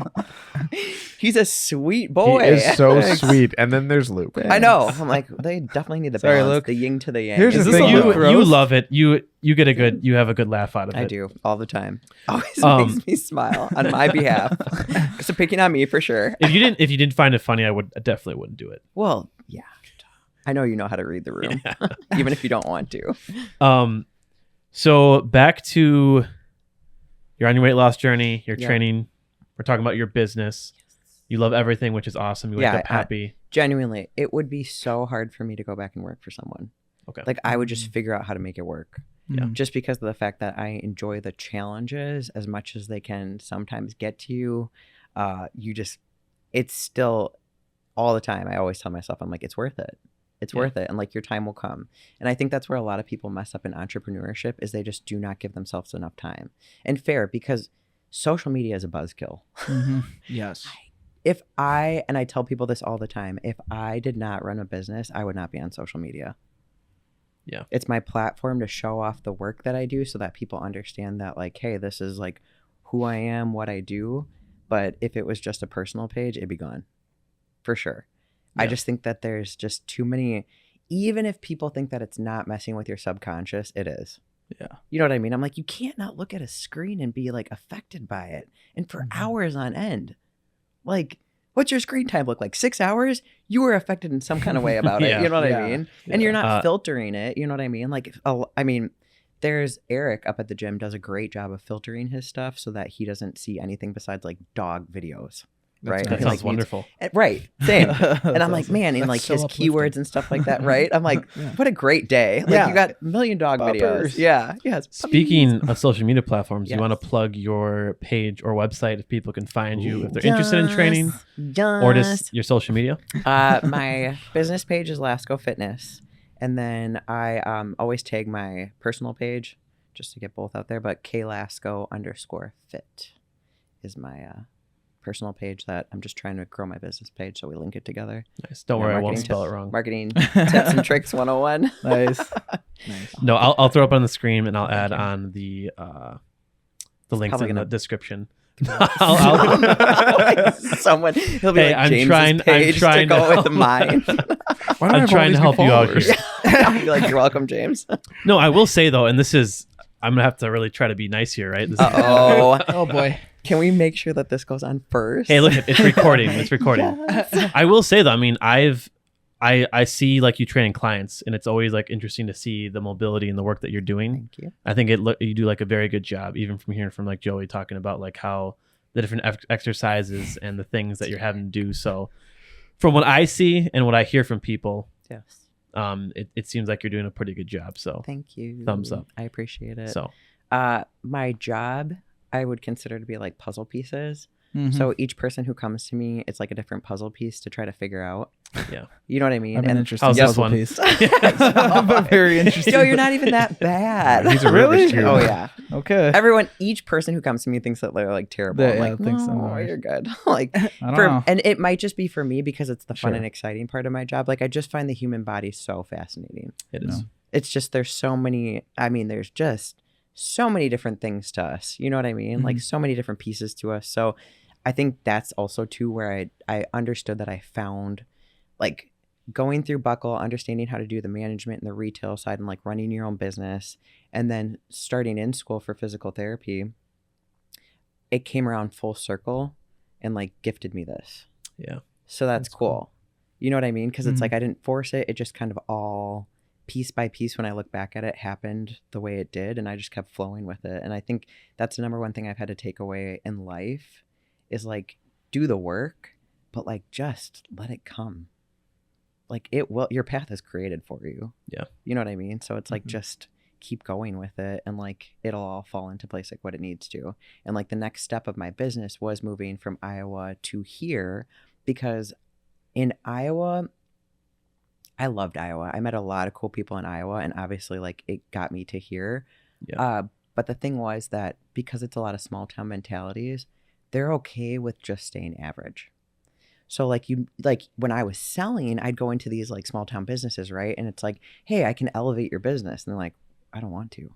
He's a sweet boy. He is so sweet. And then there's Luke. I know. I'm like, they definitely need the Sorry, balance, Luke. the yin to the yang. Here's Is the this thing, you? Luke. You love it. You get a good. You have a good laugh out of it. I do all the time. Always Um, makes me smile on my behalf. So picking on me for sure. If you didn't find it funny, I definitely wouldn't do it. Well, yeah. I know you know how to read the room, even if you don't want to. So back to you're on your weight loss journey. You're Yeah. training. We're talking about your business. You love everything, which is awesome. You wake Yeah, up happy. Genuinely, it would be so hard for me to go back and work for someone. Okay. Like I would just figure out how to make it work. Yeah. Just because of the fact that I enjoy the challenges as much as they can sometimes get to you. It's still all the time. I always tell myself, I'm like, it's worth it. It's worth it. And like your time will come. And I think that's where a lot of people mess up in entrepreneurship is they just do not give themselves enough time. And fair, because social media is a buzzkill. Yes. And I tell people this all the time, if I did not run a business, I would not be on social media. Yeah. It's my platform to show off the work that I do so that people understand that like, hey, this is like who I am, what I do. But if it was just a personal page, it'd be gone for sure. I just think that there's just too many, even if people think that it's not messing with your subconscious, it is. Yeah. You know what I mean? I'm like, you can't not look at a screen and be like affected by it. And for hours on end. Like, what's your screen time look like? 6 hours? You were affected in some kind of way about Yeah. it. You know what Yeah. I mean? And you're not filtering it. You know what I mean? Like, there's Eric up at the gym does a great job of filtering his stuff so that he doesn't see anything besides like dog videos. Right. That He, sounds like, wonderful. Right. Same. And That's I'm like, awesome. man, and like so his uplifting. keywords and stuff like that, right? I'm like, Yeah. what a great day. Like Yeah. you got a million dog videos. Puppers. Yeah. Yes. Speaking of social media platforms, you Yes. want to plug your page or website if people can find you if they're interested in training or just your social media? My business page is Lasco Fitness. And then I always tag my personal page just to get both out there. But KLasco_fit is my personal page that I'm just trying to grow my business page. So we link it together. Nice. Don't Yeah, worry, I won't marketing spell tips- it wrong. Marketing tips and tricks 101. Nice. Nice. No, I'll throw up on the screen and I'll add on the links probably in the gonna- description. I'll- Someone he'll be Hey, like I'm James's page trying to to go with help. mine. Why do I I'm have trying to all help these new you out followers? here. I'll be like, you're welcome, James. No, I will say though, and this is I'm gonna have to really try to be nice here, right? This is- Oh, Oh boy. can we make sure that this goes on first? Hey, look, it's recording. It's recording. I will say though, I mean, I see like you training clients, and it's always like interesting to see the mobility and the work that you're doing. Thank you. I think you do like a very good job, even from hearing from like Joey talking about like how the different exercises and the things that you're having to do. So, from what I see and what I hear from people, Yes. it seems like you're doing a pretty good job. So, Thank you. Thumbs up. I appreciate it. so My job, I would consider to be like puzzle pieces. Mhm. So each person who comes to me, it's like a different puzzle piece to try to figure out. Yeah. You know what I mean? I'm an interesting How's this puzzle one? piece. I'm a very interesting. Yo, you're not even that bad. He's a Really? Rubik's Cube. Oh yeah. Okay. each person who comes to me thinks that they're like terrible. Yeah, I'm yeah, like, I think so. no, you're good. Like, I don't know. and it might just be for me because it's the fun Sure. and exciting part of my job. Like, I just find the human body so fascinating. it is. No. It's just there's so many. I mean, there's just so many different things to us. You know what I mean? Like so many different pieces to us. So I think that's also too where I understood that I found like going through Buckle, understanding how to do the management and the retail side and like running your own business, and then starting in school for physical therapy. It came around full circle and like gifted me this. Yeah. So that's cool. You know what I mean? Because it's Mhm. like I didn't force it. It just kind of all piece by piece when I look back at it happened the way it did, and I just kept flowing with it. And I think that's the number one thing I've had to take away in life is like do the work, but like just let it come. Like it will, your path is created for you. Yeah. You know what I mean? So it's like Mhm. just keep going with it, and like it'll all fall into place like what it needs to. And like the next step of my business was moving from Iowa to here, because in Iowa, I loved Iowa. I met a lot of cool people in Iowa, and obviously like it got me to here. Yeah. But the thing was that because it's a lot of small town mentalities, they're okay with just staying average. So like when I was selling, I'd go into these like small town businesses, right? And it's like, hey, I can elevate your business. And they're like, I don't want to.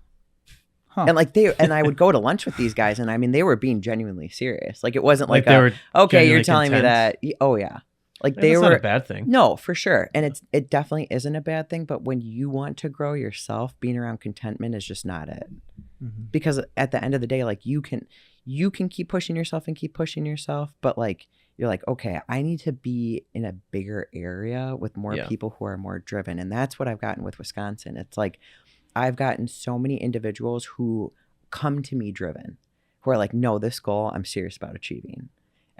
And like I would go to lunch with these guys, and I mean, they were being genuinely serious. Like it wasn't like, they were okay, you're genuinely telling me content. that. Oh yeah, like Yeah, they that's were not a bad thing. No, for sure, and it definitely isn't a bad thing. But when you want to grow yourself, being around contentment is just not it. Because at the end of the day, like you can keep pushing yourself and keep pushing yourself, but like you're like, okay, I need to be in a bigger area with more people who are more driven. And that's what I've gotten with Wisconsin. It's like I've gotten so many individuals who come to me driven, who are like, no, this goal I'm serious about achieving.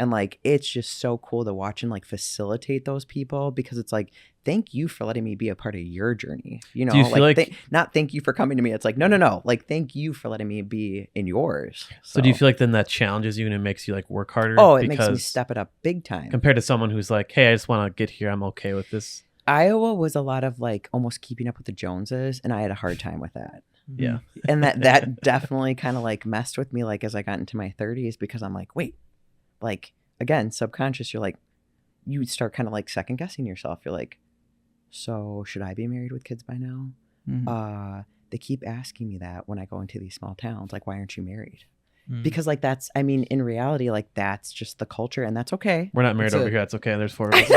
And like, it's just so cool to watch and like facilitate those people, because it's like, thank you for letting me be a part of your journey. You know, Do you feel like not thank you for coming to me. It's like, no. Like, thank you for letting me be in yours. So do you feel like then that challenges you and it makes you like work harder? Oh, it makes me step it up big time. Compared to someone who's like, hey, I just want to get here. I'm okay with this. Iowa was a lot of like almost keeping up with the Joneses, and I had a hard time with that. Yeah. And that definitely kind of like messed with me like as I got into my 30s, because I'm like, wait, like again, subconscious, you're like, you start kind of like second guessing yourself. You're like, so should I be married with kids by now? They keep asking me that when I go into these small towns, like, why aren't you married? Because like that's, I mean, in reality, like that's just the culture, and that's okay. We're not married over here. That's okay. There's 4 of us.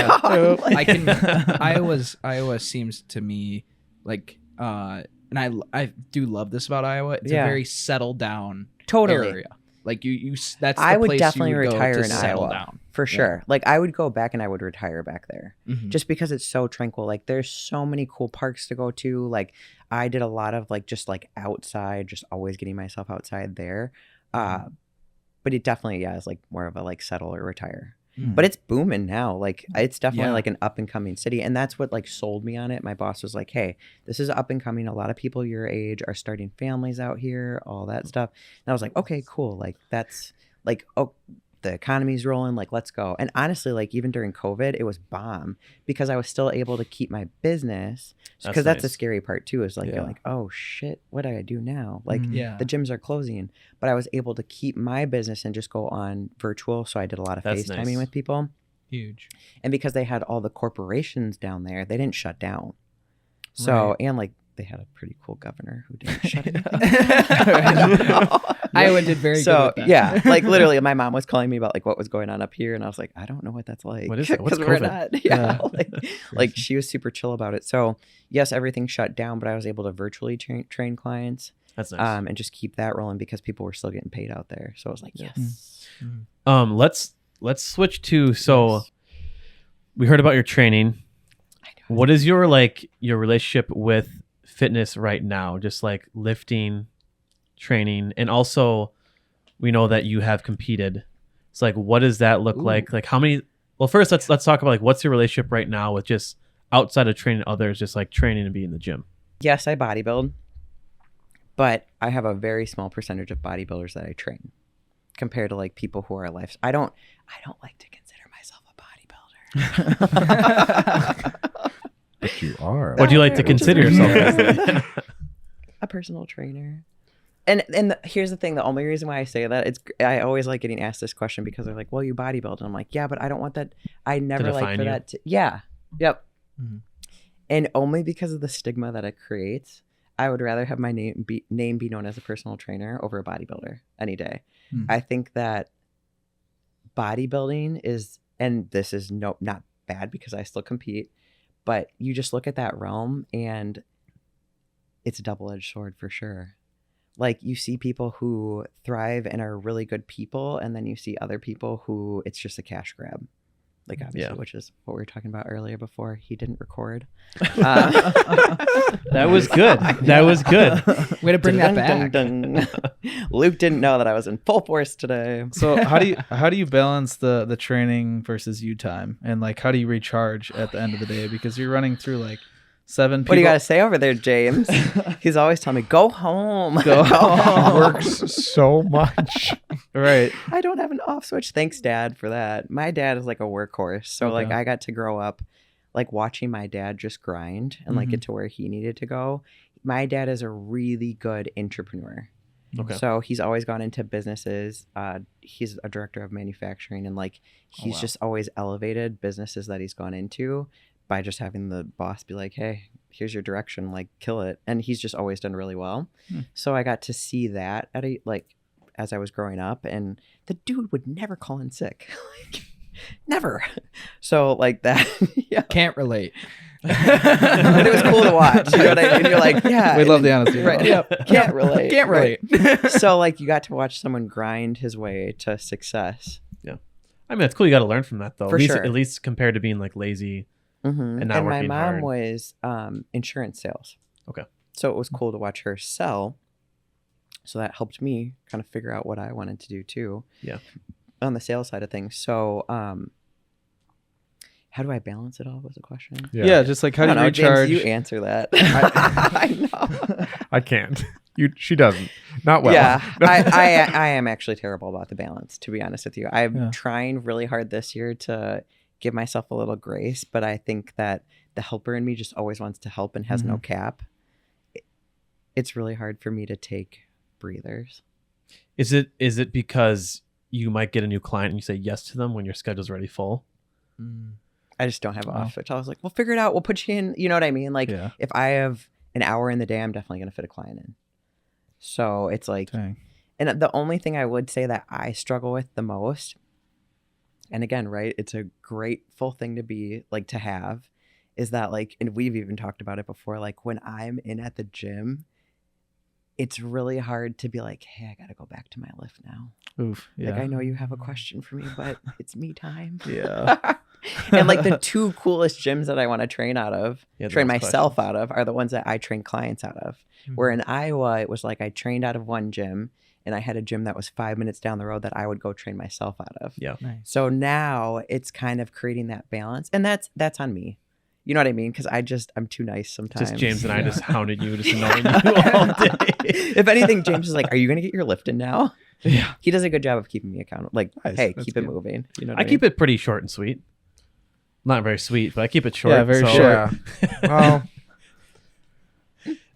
Iowa seems to me like, and I do love this about Iowa. It's a very settled down area. Like you that's the I would place definitely you would retire go to in settle Iowa down. for sure. Like I would go back and I would retire back there, Mhm. just because it's so tranquil. Like there's so many cool parks to go to. Like I did a lot of like just like outside, just always getting myself outside there. But it definitely is like more of a like settle or retire. But it's booming now. Like it's definitely like an up and coming city, and that's what like sold me on it. My boss was like, "Hey, this is up and coming. A lot of people your age are starting families out here, all that stuff." And I was like, "Okay, cool. Like that's like, oh, the economy's rolling. Like let's go." And honestly, like even during COVID, it was bomb, because I was still able to keep my business. Because that's the scary part too. Is like you're like, "Oh shit, what do I do now?" Like the gyms are closing, but I was able to keep my business and just go on virtual. So I did a lot of FaceTiming with people. Huge. And because they had all the corporations down there, they didn't shut down. So and like they had a pretty cool governor who didn't shut it down. Iowa did very good with that. Yeah, like literally my mom was calling me about like what was going on up here, and I was like, I don't know what that's like. What is it? What's we're COVID? not like she was super chill about it. So yes, everything shut down, but I was able to virtually train clients. That's nice. And just keep that rolling, because people were still getting paid out there. So I was like, yes. Let's switch to, so we heard about your training. What is your relationship with fitness right now? Just like lifting, training, and also we know that you have competed. So like, what does that look like? Like how many? Well, first let's talk about like what's your relationship right now with just outside of training others, just like training and being in the gym. Yes, I bodybuild, but I have a very small percentage of bodybuilders that I train compared to like people who are life. I don't like to consider myself a bodybuilder. But you are. What do you like to consider yourself as? A personal trainer. And here's the thing, the only reason why I say that, I always like getting asked this question, because they're like, well, you bodybuild. And I'm like, yeah, but I don't want that. I never like for that. Yep. Mm-hmm. And only because of the stigma that it creates, I would rather have my name be known as a personal trainer over a bodybuilder any day. I think that bodybuilding is, and this is not bad because I still compete, but you just look at that realm and it's a double-edged sword for sure. Like you see people who thrive and are really good people, and then you see other people who it's just a cash grab. Like obviously, which is what we were talking about earlier before he didn't record. That was good. That was good. Way to bring that back. Luke didn't know that I was in full force today. So how do you balance the training versus you time, and like how do you recharge at the end of the day, because you're running through like 7 people. What do you got to say over there, James? He's always telling me, go home. Go home. Works so much. Right. I don't have an off switch. Thanks, Dad, for that. My dad is like a workhorse. So like I got to grow up like watching my dad just grind and like get to where he needed to go. My dad is a really good entrepreneur. Okay. So he's always gone into businesses. He's a director of manufacturing, and like he's just always elevated businesses that he's gone into. by just having the boss be like, hey, here's your direction, like kill it. And he's just always done really well. So I got to see that at as I was growing up, and the dude would never call in sick. Like, never. So like that. Yeah. Can't relate. And it was cool to watch. You know what I mean? You're like, yeah. We love the honesty. Right. Yep. Can't relate. Can't relate. Right. So like you got to watch someone grind his way to success. Yeah. I mean, it's cool. You got to learn from that though. For sure. At least compared to being like lazy and not and working my mom hard. was insurance sales. Okay. So it was cool to watch her sell. So that helped me kind of figure out what I wanted to do too. Yeah. On the sales side of things. So how do I balance it all was the question? Yeah, just like how do you recharge? James, you answer that. I know. I can't. She doesn't. Not well. Yeah, I am actually terrible about the balance, to be honest with you. I'm trying really hard this year to give myself a little grace, but I think that the helper in me just always wants to help and has no cap. It's really hard for me to take breathers. Is it because you might get a new client and you say yes to them when your schedule's already full? I just don't have an off switch. I was like, we'll figure it out. We'll put you in. You know what I mean? Like if I have an hour in the day, I'm definitely going to fit a client in. So it's like, and the only thing I would say that I struggle with the most, and again, right, it's a grateful thing to be like to have, is that like, and we've even talked about it before, like when I'm in at the gym, it's really hard to be like, hey, I got to go back to my lift now. Oof. Yeah. Like I know you have a question for me, but it's me time. Yeah. And like the two coolest gyms that I want to train out of, train myself questions. out of, are the ones that I train clients out of. Where in Iowa, it was like I trained out of one gym and I had a gym that was 5 minutes down the road that I would go train myself out of. Yeah. Nice. So now it's kind of creating that balance. And that's on me. You know what I mean? Because I'm too nice sometimes. Just James and I just hounded you, just annoying you all day. If anything, James is like, are you going to get your lift in now? Yeah. He does a good job of keeping me accountable. Like, Nice. hey, That's keep good. it moving. You know what I I keep mean? it pretty short and sweet. Not very sweet, but I keep it short. Yeah, very so short. Yeah. Well,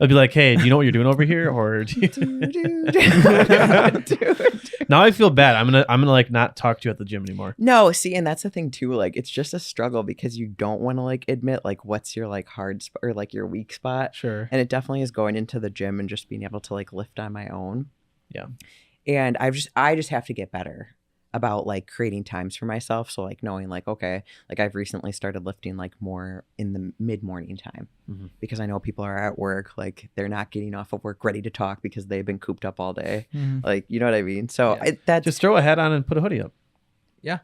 I'll be like, hey, do you know what you're doing over here? Or do you... Now I feel bad. I'm gonna like not talk to you at the gym anymore. No, see, and that's the thing too. Like, it's just a struggle because you don't want to like admit like what's your like hard spot or like your weak spot. Sure. And it definitely is going into the gym and just being able to like lift on my own. Yeah. And I just have to get better about like creating times for myself. So like knowing like, okay, like I've recently started lifting like more in the mid-morning time because I know people are at work, like they're not getting off of work ready to talk because they've been cooped up all day. Like, you know what I mean? So that's Just throw a hat on and put a hoodie up. Yeah.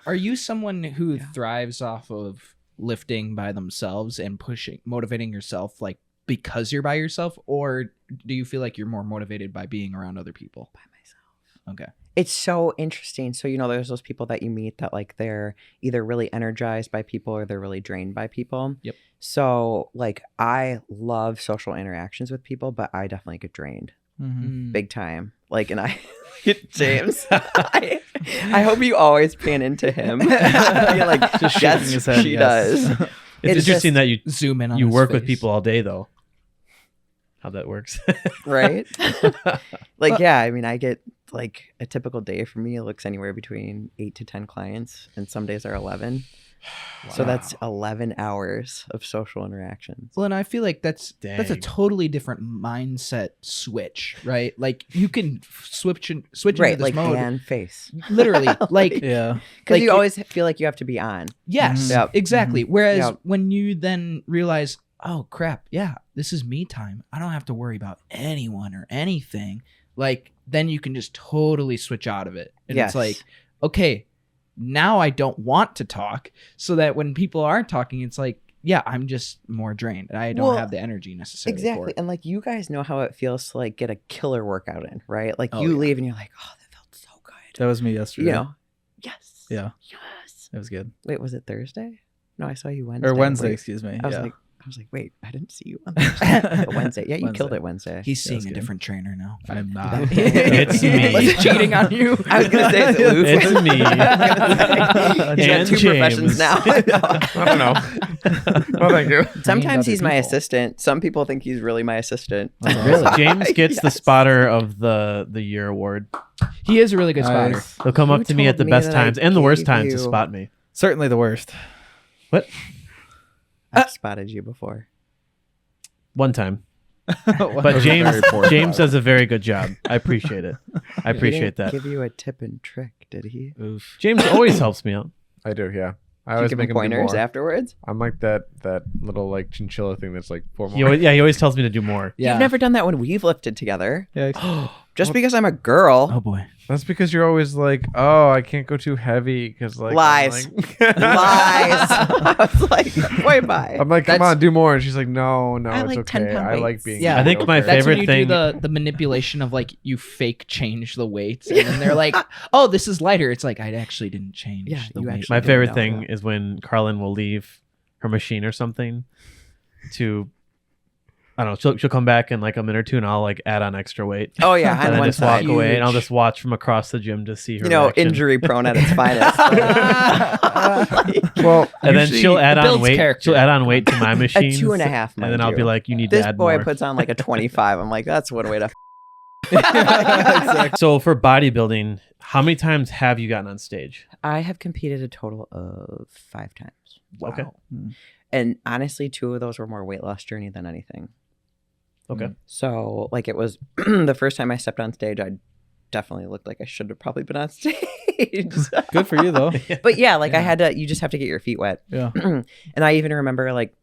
Are you someone who thrives off of lifting by themselves and motivating yourself like because you're by yourself, or do you feel like you're more motivated by being around other people? by myself. Okay. It's so interesting. So, you know, there's those people that you meet that like they're either really energized by people or they're really drained by people. Yep. So like I love social interactions with people, but I definitely get drained big time. Like, and I, James, I hope you always pan into him. You're like, Just yes, shaking his head, she yes. does. It's interesting that you Zoom in on you his work with face. people all day though. How that works. Right? Like, yeah, I mean, I get like a typical day for me, it looks anywhere between 8 to 10 clients, and some days are 11. So that's 11 hours of social interactions. Well, and I feel like that's a Dang. totally different mindset switch, right? Like you can switch into Right, this like mode, hand, face. literally, like Yeah. Because like you always feel like you have to be on. yes, Yep. exactly. Whereas Yep. when you then realize, oh crap, yeah, this is me time. I don't have to worry about anyone or anything. Like then you can just totally switch out of it, and Yes. it's like, okay, now I don't want to talk, so that when people aren't talking, it's like, yeah, I'm just more drained. I don't Well, have the energy necessarily for Exactly. it. And like you guys know how it feels to like get a killer workout in, right? Like Oh, you yeah. leave and you're like, oh, that felt so good. That was me yesterday. You know? Yes. Yeah. Yes. It was good. Wait, was it Thursday? No, I saw you Wednesday. Or Wednesday, Wait, excuse me. I was Yeah. like, wait, I didn't see you on Thursday. But Wednesday. Yeah, you killed Wednesday. it Wednesday. He's Yeah, seeing that's a good. different trainer now. I'm not. It's me. Was it cheating on you? I was gonna say, is it Luke? It's me. He's got And two professions James. now. I don't know. Well, thank you. Sometimes other he's my people. assistant. Some people think he's really my assistant. Really? James gets the Yes. spotter of the year award. He is a really good spotter. Nice. He'll come You up to me at told the me best that I times and the worst gave times to you- spot me. Certainly the worst. What? I've spotted you before. One time. But But James Very poor James job. does a very good job. I appreciate it. I He appreciate didn't that. Give you a tip and trick, did he? Oof. James always helps me out. I do, yeah. I Did you always give make him him do pointers more. afterwards? I'm like that little like chinchilla thing that's like 4 more. He always tells me to do more. Yeah. You've never done that when we've lifted together. Yeah. Just because I'm a girl. Oh boy. That's because you're always like, oh, I can't go too heavy because like Lies. I'm like, Lies. I was like, way by. I'm like, come That's- on, do more, and she's like, no, I it's like okay. 10-pound I like weights. being. Yeah. I think my okay. That's favorite when you thing. do the manipulation of like you fake change the weights, and then they're like, "Oh, this is lighter." It's like I actually didn't change. Yeah, the you weight. actually My don't favorite know thing that. is when Karlyn will leave her machine or something to, I don't know, she'll come back in like a minute or two and I'll like add on extra weight. Oh yeah, And on then one just walk side. away and I'll Huge. just watch from across the gym to see her You know, reaction. injury prone at its finest. Like, Well, And then usually- she'll add on builds weight. character. She'll add on weight to my machine. 2.5, And mind then I'll be you. like, you need this to add boy more. puts on like a 25. I'm like, that's one way to. So for bodybuilding, how many times have you gotten on stage? I have competed a total of 5 times. Okay. And honestly, 2 of those were more weight loss journey than anything. Okay. So like it was the first time I stepped on stage, I definitely looked like I should have probably been on stage. Good for you though. But yeah, like I Yeah. had to, you just have to get your feet wet. Yeah. And I even remember like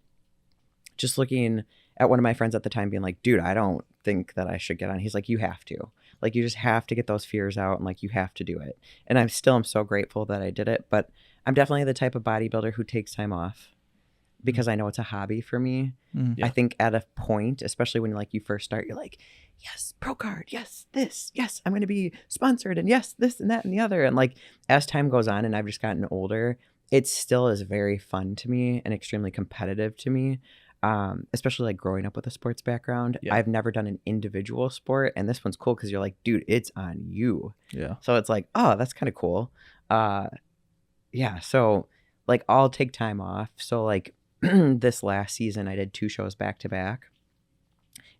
just looking at one of my friends at the time being like, dude, I don't think that I should get on. He's like, you have to. Like, you just have to get those fears out and like you have to do it. And I'm so grateful that I did it. But I'm definitely the type of bodybuilder who takes time off because I know it's a hobby for me. Mm. Yeah. I think at a point, especially when like you first start, you're like, yes, pro card, yes, this, yes, I'm going to be sponsored, and yes, this and that and the other. And like as time goes on and I've just gotten older, it still is very fun to me and extremely competitive to me. Especially like growing up with a sports background. Yeah. I've never done an individual sport, and this one's cool because you're like, dude, it's on you. Yeah. So it's like, oh, that's kind of cool. Yeah. So like I'll take time off. So like this last season, I did 2 shows back to back,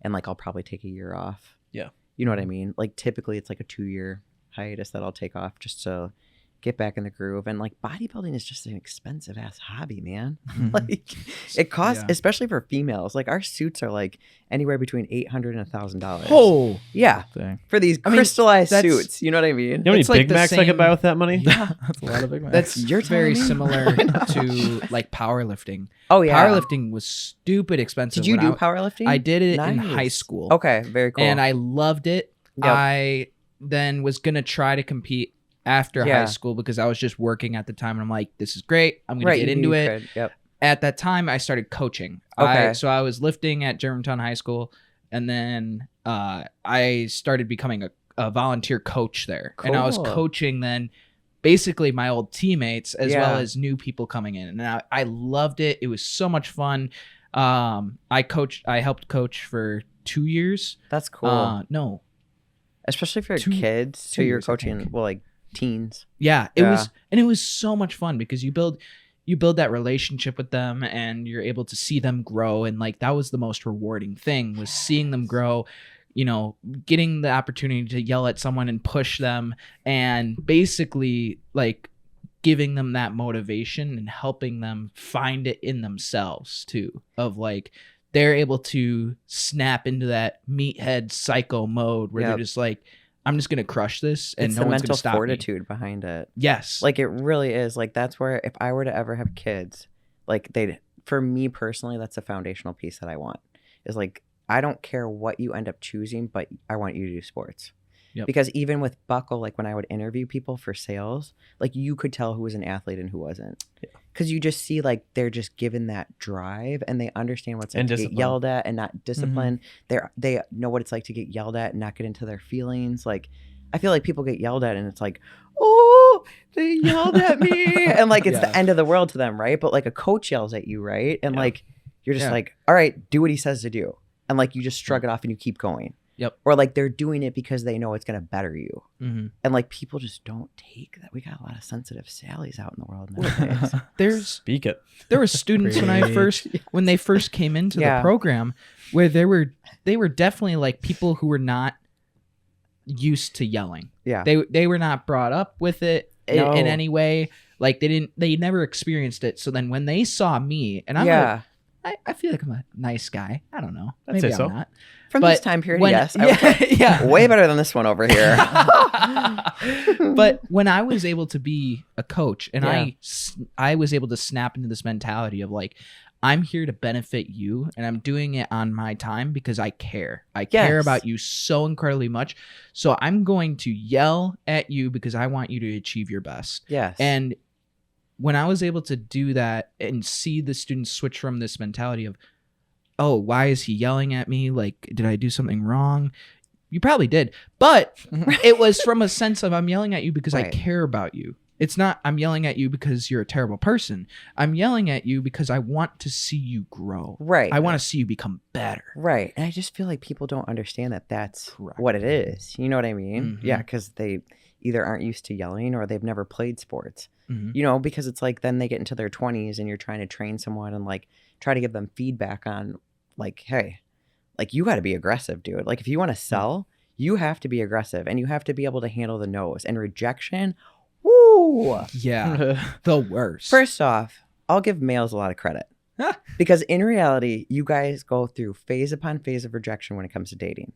and like I'll probably take a year off. Yeah. You know what I mean? Like typically it's like a 2-year hiatus that I'll take off just to get back in the groove. And like bodybuilding is just an expensive ass hobby, man. Like it costs, Yeah. especially for females. Like our suits are like anywhere between $800 and $1,000. Oh, Yeah, Dang. for these I mean, crystallized that's- suits. You know what I mean? You know how many It's like Big the Macs I could same- buy with that money? Yeah. That's a lot of big Macs. that's You're very telling me? similar to like powerlifting. Oh yeah. Powerlifting was stupid expensive. Did you when do powerlifting? I did it in Nice. high school. Okay, very cool. And I loved it. Yep. I then was gonna try to compete after Yeah. high school because I was just working at the time, and I'm like, this is great. I'm gonna right, get you into knew you it. could. Yep. At that time, I started coaching. Okay. So I was lifting at Germantown High School, and then I started becoming a volunteer coach there. And I was Cool. coaching then basically my old teammates as well Yeah. as new people coming in. And I loved it. It was so much fun. I helped coach for 2 years. That's cool. No. Especially for two- kids. So 2 you're years, I coaching, think. well, like teens. Yeah, it Yeah. was, and it was so much fun because you build that relationship with them and you're able to see them grow, and like that was the most rewarding thing was seeing them grow, you know, getting the opportunity to yell at someone and push them and basically like giving them that motivation and helping them find it in themselves too, of like they're able to snap into that meathead psycho mode where Yep. they're just like, I'm just gonna crush this and It's no the one's mental gonna stop me. fortitude behind it. Yes. Like it really is. Like that's where if I were to ever have kids, like for me personally, that's a foundational piece that I want. Is like I don't care what you end up choosing, but I want you to do sports. Yep. Because even with Buckle, like when I would interview people for sales, like you could tell who was an athlete and who wasn't. Because you just see like they're just given that drive and they understand what it's like And to get discipline. yelled at and not discipline. They know what it's like to get yelled at and not get into their feelings. Like I feel like people get yelled at and it's like, oh, they yelled at me. And like it's Yeah. the end of the world to them, right? But like a coach yells at you, right? And Yeah. like you're just Yeah. like, all right, do what he says to do. And like you just shrug it off and you keep going. Yep. Or like they're doing it because they know it's going to better you. Mhm. And like people just don't take that. We got a lot of sensitive Sallies out in the world nowadays. Speak it. There were students when they first came into Yeah. the program where they were definitely like people who were not used to yelling. Yeah. They were not brought up with it in No. any way. Like they never experienced it. So then when they saw me, and I'm I feel like I'm a nice guy. I don't know. I'd Maybe say so. I'm not. From But this time period, when- yes. yeah. Way better than this one over here. But when I was able to be a coach and Yeah. I was able to snap into this mentality of like, I'm here to benefit you and I'm doing it on my time because I care. I care Yes. about you so incredibly much. So I'm going to yell at you because I want you to achieve your best. Yes. And when I was able to do that and see the students switch from this mentality of, oh, why is he yelling at me? Like, did I do something wrong? You probably did. But it was from a sense of I'm yelling at you because I Right. care about you. It's not I'm yelling at you because you're a terrible person. I'm yelling at you because I want to see you grow. Right. I want to see you become better. Right. And I just feel like people don't understand that that's Correct. what it is. You know what I mean? Mhm. Yeah, because they either aren't used to yelling or they've never played sports. Mhm. You know, because it's like then they get into their 20s and you're trying to train someone and like try to give them feedback on like, hey, like you got to be aggressive, dude. Like if you want to sell, you have to be aggressive and you have to be able to handle the no's and rejection. Woo! Yeah. The worst. First off, I'll give males a lot of credit because in reality, you guys go through phase upon phase of rejection when it comes to dating.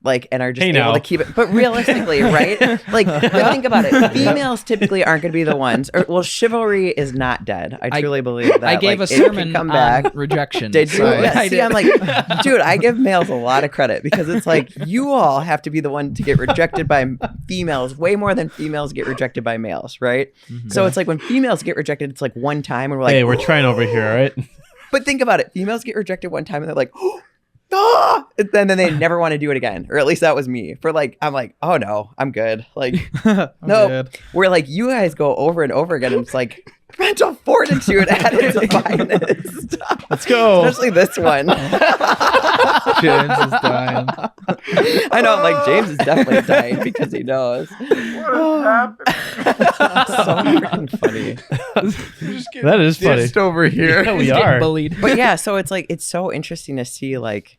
Like, and are just Hey, able now. to keep it. But realistically, right? Like, but think about it. Females typically aren't going to be the ones. Well, chivalry is not dead. I truly believe that. I gave Like, a it can sermon come on back. rejection. Did you? so Yeah, I see, did. I'm like, dude, I give males a lot of credit because it's like you all have to be the one to get rejected by females way more than females get rejected by males, right? Mhm. So it's like when females get rejected, it's like one time and we're like, Hey, we're trying over here, all right? but think about it. Females get rejected one time and they're like, ah! And then they never want to do it again. Or at least that was me. For like, I'm like, oh no, I'm good. Like, I'm no, good. where like you guys go over and over again and it's like mental fortitude at its finest. Let's go. Especially this one. James is dying. I know, I'm like, James is definitely dying because he knows. What is happening? So freaking funny. That is funny. Just over here. Yeah, we He's getting are. bullied. But yeah, so it's like, it's so interesting to see like,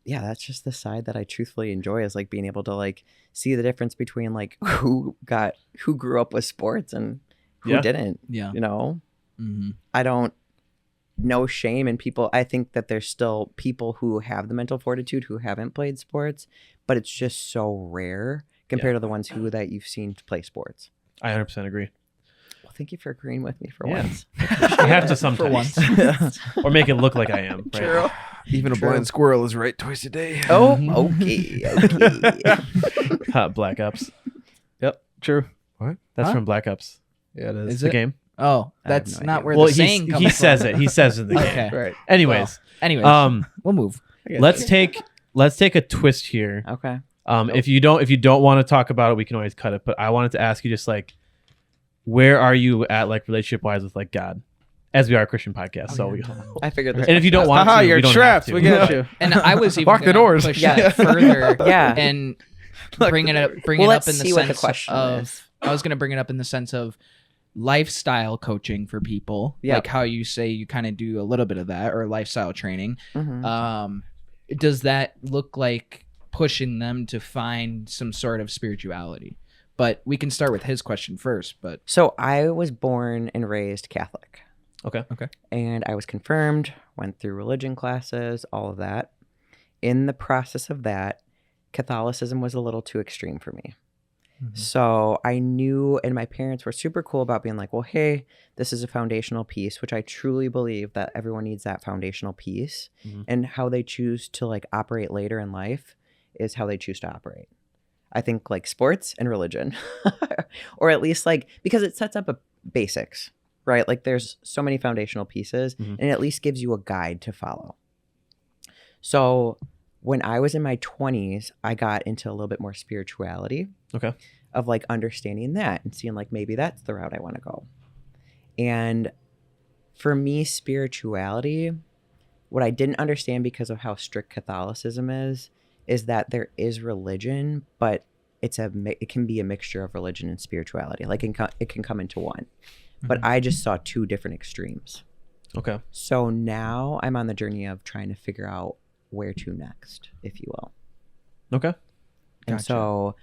yeah, that's just the side that I truthfully enjoy is like being able to like see the difference between like who grew up with sports and who Yeah. didn't, Yeah. you know? Mm-hmm. I don't know shame in people. I think that there's still people who have the mental fortitude who haven't played sports, but it's just so rare compared to the ones who that you've seen play sports. I 100% agree. Well, thank you for agreeing with me for Yeah. once. I have to sometimes. For once. Or make it look like I am. Right? True. Even a True. blind squirrel is right twice a day. Oh, okay. Black Ops. Yep. True. That's Huh? from Black Ops. Yeah, it Is is. The it? game. Oh, I have that's no not idea. where Well, the saying comes he from. says it. He says it in the game. Okay. Right. Anyways, Anyways, um, we'll move. let's take a twist here. Okay. If you don't want to talk about it, we can always cut it. But I wanted to ask you just like, where are you at like relationship wise with like God, as we are a Christian podcast. So we, I figured this. and if you don't want Haha, to, you're we don't trapped. have to. We got you. And I was even Lock the gonna doors. push Yeah. that further Yeah. and Lock bring the it up Well, in the let's see what the sense question of is. I was going to bring it up in the sense of lifestyle coaching for people, Yep. like how you say you kind of do a little bit of that, or lifestyle training. Mhm. Does that look like pushing them to find some sort of spirituality? But we can start with his question first. But So I was born and raised Catholic. Okay. And I was confirmed, went through religion classes, all of that. In the process of that, Catholicism was a little too extreme for me. So I knew, and my parents were super cool about being like, well, hey, this is a foundational piece, which I truly believe that everyone needs that foundational piece. Mhm. And how they choose to like operate later in life is how they choose to operate. I think like sports and religion, or at least like, because it sets up a basics, right? Like there's so many foundational pieces Mhm. and it at least gives you a guide to follow. So when I was in my 20s, I got into a little bit more spirituality. Okay. Of like understanding that and seeing like maybe that's the route I want to go. And for me, spirituality, what I didn't understand because of how strict Catholicism is that there is religion, but it can be a mixture of religion and spirituality. Like it can come into one. But I just saw two different extremes. Okay. So now I'm on the journey of trying to figure out where to next, if you will. Okay. And Gotcha. so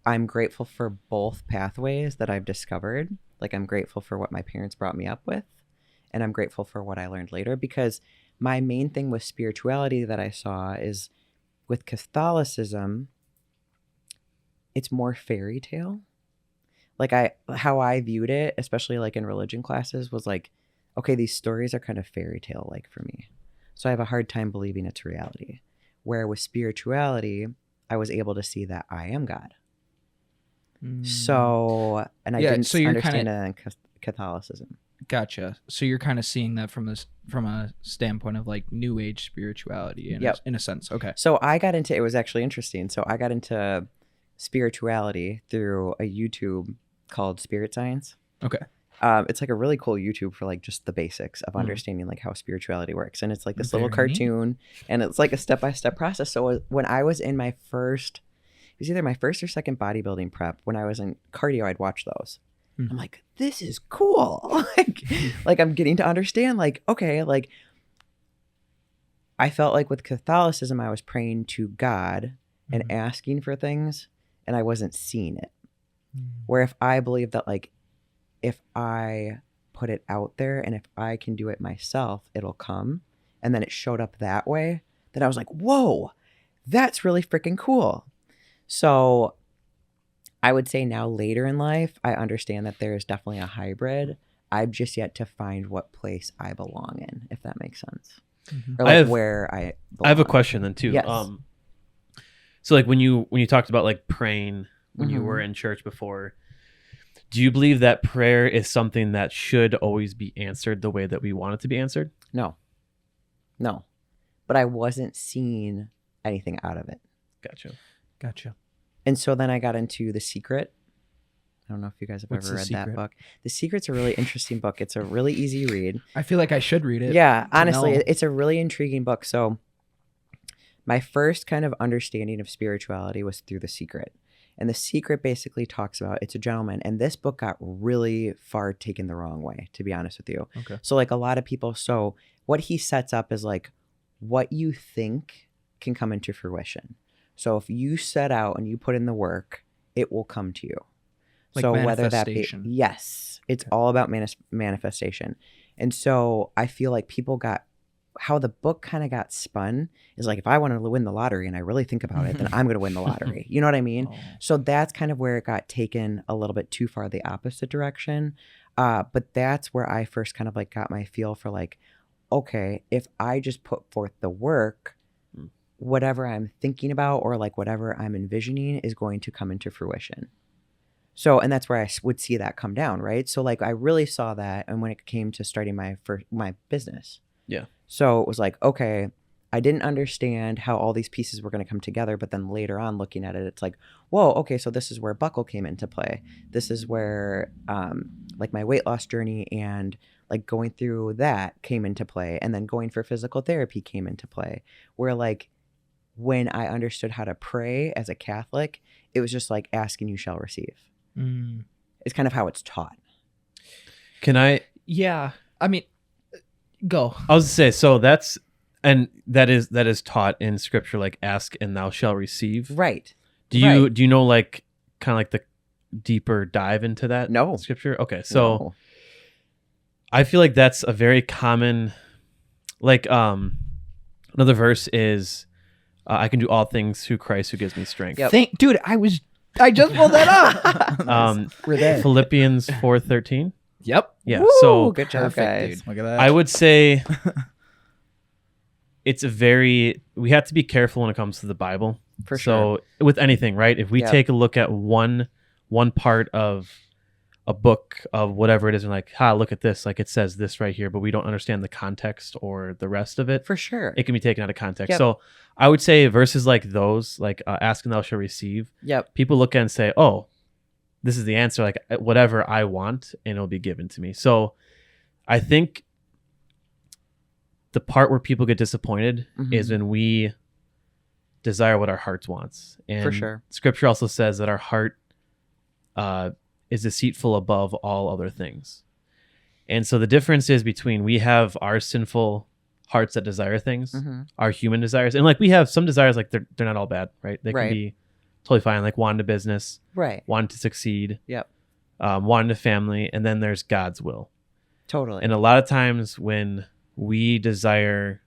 I'm grateful for both pathways that I've discovered. Like, I'm grateful for what my parents brought me up with, and I'm grateful for what I learned later, because my main thing with spirituality that I saw is with Catholicism, it's more fairy tale. Like, how I viewed it, especially like in religion classes, was like, okay, these stories are kind of fairy tale like for me. So I have a hard time believing it's reality. Where with spirituality, I was able to see that I am God. So, and I didn't understand it in Catholicism. Gotcha. So you're kind of seeing that from a standpoint of like New Age spirituality in a sense. Okay. So I got into, it was actually interesting. So I got into spirituality through a YouTube called Spirit Science. Okay. It's like a really cool YouTube for like just the basics of understanding like how spirituality works. And it's like this little cartoon and it's like a step-by-step process. So when I was in my first, it was either my first or second bodybuilding prep, when I was in cardio, I'd watch those. I'm like, this is cool. like I'm getting to understand, like, okay, like I felt like with Catholicism, I was praying to God and asking for things and I wasn't seeing it. Where if I believe that, like, if I put it out there and if I can do it myself, it'll come. And then it showed up that way. Then I was like, whoa, that's really freaking cool. So I would say now later in life, I understand that there is definitely a hybrid. I've just yet to find what place I belong in, if that makes sense. Or like where I belong. I have a question then too. Yes. So like when you talked about like praying when you were in church before, do you believe that prayer is something that should always be answered the way that we want it to be answered? No. But I wasn't seeing anything out of it. Gotcha. And so then I got into The Secret. I don't know if you guys have What's ever The read that Secret? book. The Secret's a really interesting book. It's a really easy read. I feel like I should read it. Yeah, honestly, know. it's a really intriguing book. So my first kind of understanding of spirituality was through The Secret. And The Secret basically talks about, it's a gentleman, and this book got really far taken the wrong way, to be honest with you. Okay. So like a lot of people, so what he sets up is like what you think can come into fruition. So if you set out and you put in the work, it will come to you. Like so whether that be, manifestation. yes, it's all about manifestation. And so I feel like people got, how the book kind of got spun is like, if I want to win the lottery and I really think about it, then I'm going to win the lottery. You know what I mean? Oh. So that's kind of where it got taken a little bit too far the opposite direction. But that's where I first kind of like got my feel for like, okay, if I just put forth the work, whatever I'm thinking about or like whatever I'm envisioning is going to come into fruition. So, and that's where I would see that come down, right? So like I really saw that, and when it came to starting my business. Yeah. So it was like, okay, I didn't understand how all these pieces were going to come together, but then later on looking at it, it's like, whoa, okay, so this is where buckle came into play. This is where like my weight loss journey and like going through that came into play, and then going for physical therapy came into play, where like when I understood how to pray as a Catholic, it was just like ask and you shall receive. It's kind of how it's taught. Can I? Yeah. I mean, go. I was to say, so that is taught in scripture, like ask and thou shalt receive. Right. Do you know like kind of like the deeper dive into that? No. Scripture? Okay. So No. I feel like that's a very common, like another verse is I can do all things through Christ who gives me strength. Yep. Dude, I just pulled that up. We're there. Philippians 4:13. Yep. Yeah. Woo, So good job, Perfect, guys. dude. Look at that. I would say we have to be careful when it comes to the Bible. For sure. So with anything, right? If we Yep. take a look at one part of a book of whatever it is, and like, look at this, like it says this right here, but we don't understand the context or the rest of it. For sure. It can be taken out of context. Yep. So I would say verses like those, like ask and thou shalt receive, Yep. people look at and say, oh, this is the answer, like whatever I want and it'll be given to me. So I think the part where people get disappointed is when we desire what our hearts wants. And For sure. scripture also says that our heart is deceitful above all other things. And so the difference is between we have our sinful hearts that desire things, our human desires, and like we have some desires, like they're not all bad, right? They can Right. be totally fine. Like wanting a business, Right. wanting to succeed, Yep. wanting a family, and then there's God's will. Totally. And a lot of times when we desire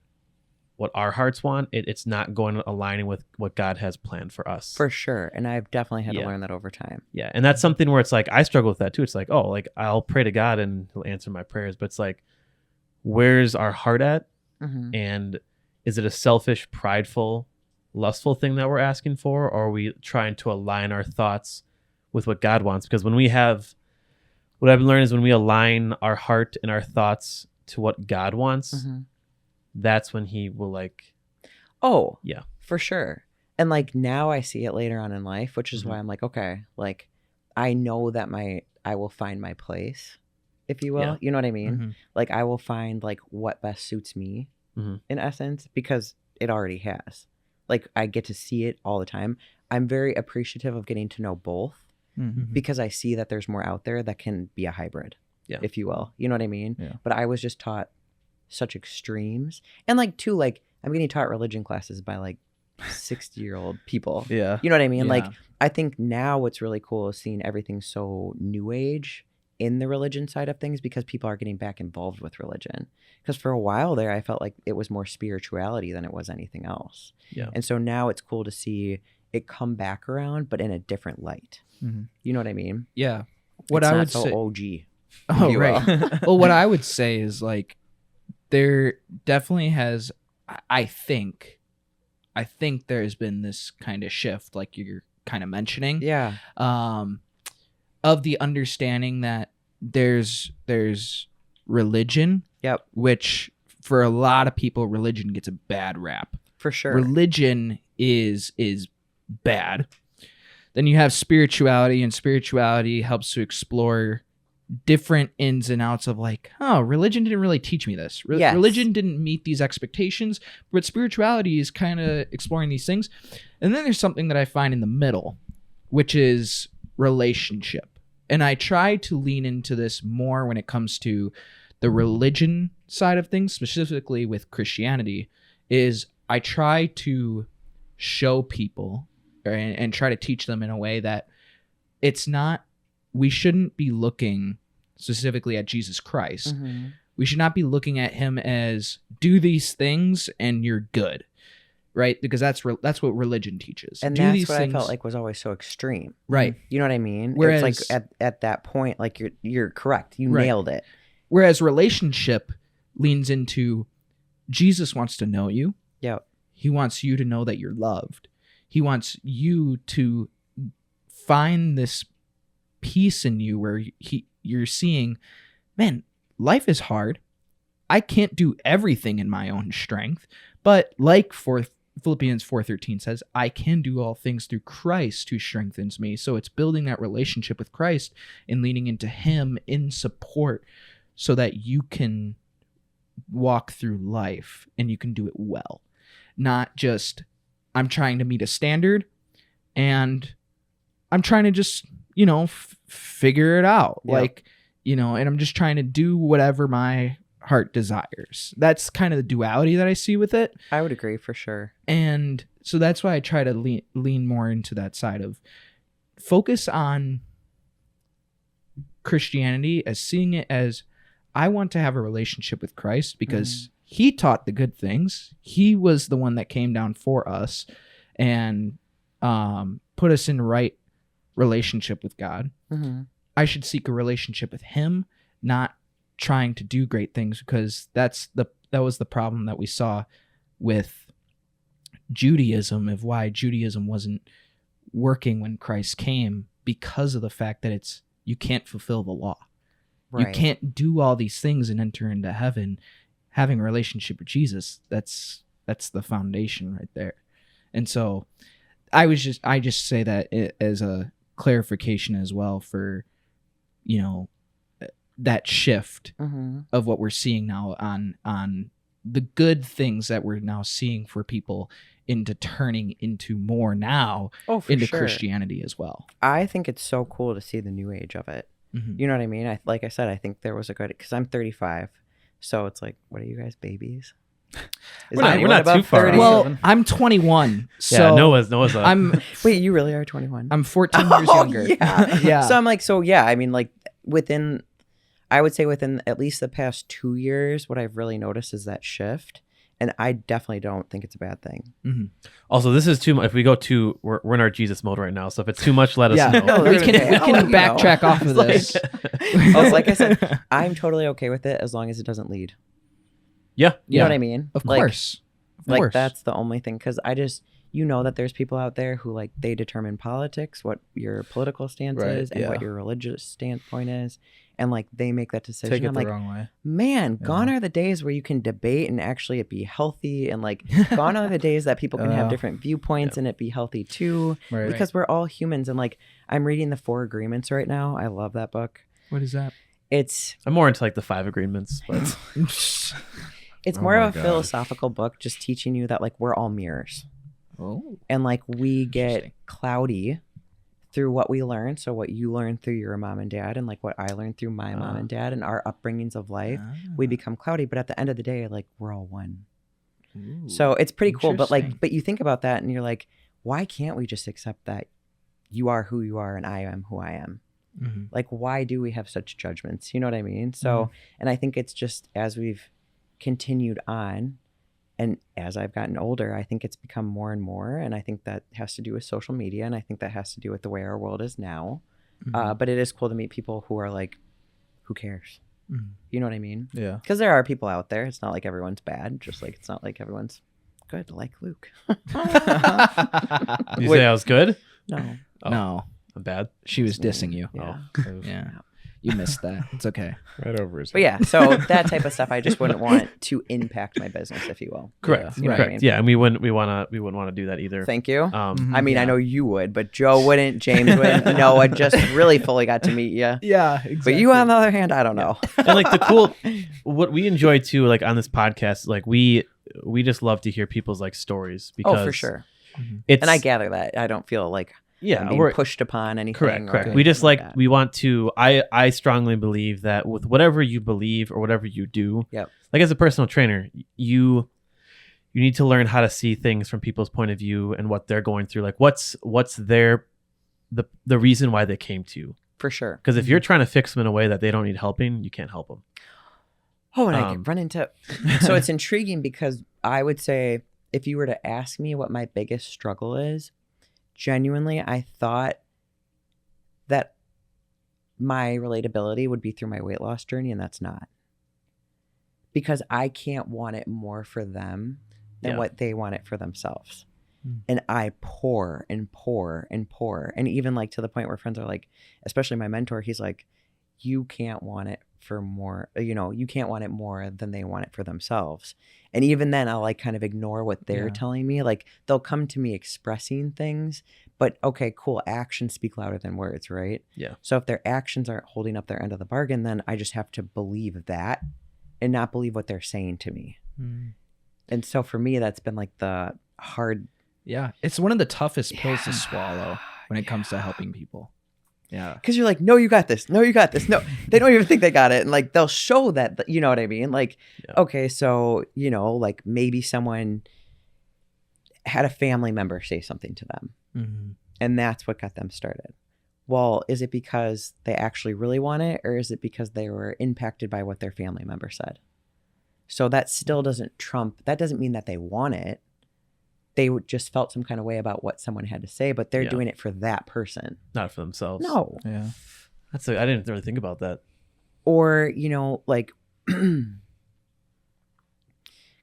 what our hearts want, it's not going aligning with what God has planned for us. For sure. And I've definitely had to Yeah. learn that over time. Yeah. And that's something where it's like, I struggle with that too. It's like, oh, like I'll pray to God and he'll answer my prayers. But it's like, where's our heart at? Mm-hmm. And is it a selfish, prideful, lustful thing that we're asking for? Or are we trying to align our thoughts with what God wants? Because when we have, what I've been learning is when we align our heart and our thoughts to what God wants, Mm-hmm. that's when he will like, Oh, yeah. for sure. And like now I see it later on in life, which is why I'm like, okay, like I know that I will find my place, if you will. Yeah. You know what I mean? Mhm. Like I will find like what best suits me Mhm. in essence, because it already has. Like I get to see it all the time. I'm very appreciative of getting to know both Mhm. because I see that there's more out there that can be a hybrid, Yeah. if you will. You know what I mean? Yeah. But I was just taught such extremes. And like too, like I'm getting taught religion classes by like 60-year-old people. Yeah. You know what I mean? Like Yeah. I think now what's really cool is seeing everything so new age in the religion side of things because people are getting back involved with religion. Because for a while there, I felt like it was more spirituality than it was anything else. Yeah. And so now it's cool to see it come back around, but in a different light. Mhm. You know what I mean? Yeah. What It's I not would so say. OG. Oh, you right. will. Well, what I would say is like there definitely has. I think there's been this kind of shift, like you're kind of mentioning. Yeah. Of the understanding that there's religion, Yep. which for a lot of people, religion gets a bad rap. For sure. Religion is bad. Then you have spirituality, and spirituality helps to explore different ins and outs of like, oh, religion didn't really teach me this. Yes. Religion didn't meet these expectations, but spirituality is kind of exploring these things. And then there's something that I find in the middle, which is relationship. And I try to lean into this more when it comes to the religion side of things, specifically with Christianity, is I try to show people and try to teach them in a way that it's not, we shouldn't be looking specifically at Jesus Christ. Mhm. We should not be looking at him as do these things and you're good, right? Because that's what religion teaches. And do that's these what things, I felt like was always so extreme. right? You know what I mean? Whereas- it's like at that point, like you're correct. You Right. nailed it. Whereas relationship leans into Jesus wants to know you. Yep. He wants you to know that you're loved. He wants you to find this peace in you where you're seeing, man, life is hard. I can't do everything in my own strength, but like Philippians 4:13 says, I can do all things through Christ who strengthens me. So it's building that relationship with Christ and leaning into him in support so that you can walk through life and you can do it well. Not just, I'm trying to meet a standard and I'm trying to just, figure it out. Yeah. Like, and I'm just trying to do whatever my heart desires. That's kind of the duality that I see with it. I would agree for sure. And so that's why I try to lean more into that side of focus on Christianity as seeing it as I want to have a relationship with Christ because he taught the good things. He was the one that came down for us and put us in right relationship with God. Mm-hmm. I should seek a relationship with him, not trying to do great things, because that was the problem that we saw with Judaism, of why Judaism wasn't working when Christ came, because of the fact that you can't fulfill the law. Right. You can't do all these things and enter into heaven. Having a relationship with Jesus, that's the foundation right there. And so I just say that as a clarification as well for, that shift Mm-hmm. of what we're seeing now on the good things that we're now seeing for people into turning into more now Oh, for into sure. Christianity as well. I think it's so cool to see the new age of it. Mhm. You know what I mean? Like I said, I think there was a good, because I'm 35. So it's like, what are you guys, babies? Is We're not- anyone we're not above too far 30? off. Well, I'm 21. So Yeah, Noah's up. Wait, you really are 21? I'm 14 years Oh, younger. yeah. Yeah. So I'm like, so yeah, I mean, like I would say within at least the past 2 years, what I've really noticed is that shift. And I definitely don't think it's a bad thing. Mhm. Also, this is too much. If we go too, we're in our Jesus mode right now. So if it's too much, let us know. No, we that's can, okay. we I'll can let you know. backtrack off of this. Like I said, I'm totally okay with it as long as it doesn't lead. Yeah. You know what I mean? Of Like, course. Of Like course. that's the only thing. Because I just, that there's people out there who like they determine politics, what your political stance Right, is, and what your religious standpoint is, and like they make that decision. Take it I'm the like, wrong way. man, gone are the days where you can debate and actually it be healthy, and like gone are the days that people can have different viewpoints and it be healthy too. Right. Because we're all humans, and like I'm reading the 4 Agreements right now. I love that book. What is that? It's I'm more into like the 5 agreements, but it's Oh more my of a God. philosophical book, just teaching you that like we're all mirrors. Oh. And like we get Interesting. cloudy through what we learn. So what you learn through your mom and dad, and like what I learned through my mom and dad, and our upbringings of life, we become cloudy. But at the end of the day, like we're all one. Ooh. So it's pretty cool. But Interesting. but you think about that and you're like, why can't we just accept that you are who you are and I am who I am? Mhm. Like, why do we have such judgments? You know what I mean? So, and I think it's just as we've continued on and as I've gotten older, I think it's become more and more. And I think that has to do with social media. And I think that has to do with the way our world is now. Mhm. But it is cool to meet people who are like, who cares? Mhm. You know what I mean? Yeah. Because there are people out there. It's not like everyone's bad. Just like it's not like everyone's good, like Luke. you say I was good? No. Oh. No, I'm bad. she was dissing you. Yeah. Oh. Yeah. You missed that. It's okay. Right over his head. But yeah, so that type of stuff, I just wouldn't want to impact my business, if you will. Correct. You know what I Correct. mean? Yeah, and we wouldn't want to do that either. Thank you. Um, I mean, I Yeah. know you would, but Joe wouldn't, James wouldn't. Noah just really fully got to meet you. Yeah, exactly. But you, on the other hand, I don't know. and like the cool, what we enjoy too, like on this podcast, like we just love to hear people's like stories because Oh, for sure. It's, And I gather that. I don't feel like I'm being we're pushed upon anything. correct. or Correct. We just anything like that. we want to. I strongly believe that with whatever you believe or whatever you do, Yep. like as a personal trainer, you need to learn how to see things from people's point of view and what they're going through. Like what's their the reason why they came to you. For sure. Because if you're trying to fix them in a way that they don't need helping, you can't help them. Oh, and I Um, can run into. So it's intriguing because I would say if you were to ask me what my biggest struggle is, genuinely, I thought that my relatability would be through my weight loss journey, and that's not. Because I can't want it more for them than Yeah. what they want it for themselves. Hmm. And I pour and pour and pour. And even like to the point where friends are like, especially my mentor, he's like, you can't want it for more, you can't want it more than they want it for themselves. And even then I'll like kind of ignore what they're Yeah. telling me. Like they'll come to me expressing things, but okay, cool. Actions speak louder than words, right? Yeah. So if their actions aren't holding up their end of the bargain, then I just have to believe that and not believe what they're saying to me. And so for me, that's been like the hard. Yeah, it's one of the toughest pills to swallow when it comes to helping people. Yeah. Because you're like, no, you got this. No, you got this. No, they don't even think they got it. And like, they'll show that, you know what I mean? Like, Yeah. okay, so, like maybe someone had a family member say something to them Mm-hmm. and that's what got them started. Well, is it because they actually really want it, or is it because they were impacted by what their family member said? So that still doesn't trump, that doesn't mean that they want it. They just felt some kind of way about what someone had to say, but they're Yeah. doing it for that person. Not for themselves. No. Yeah. I didn't really think about that. Or, like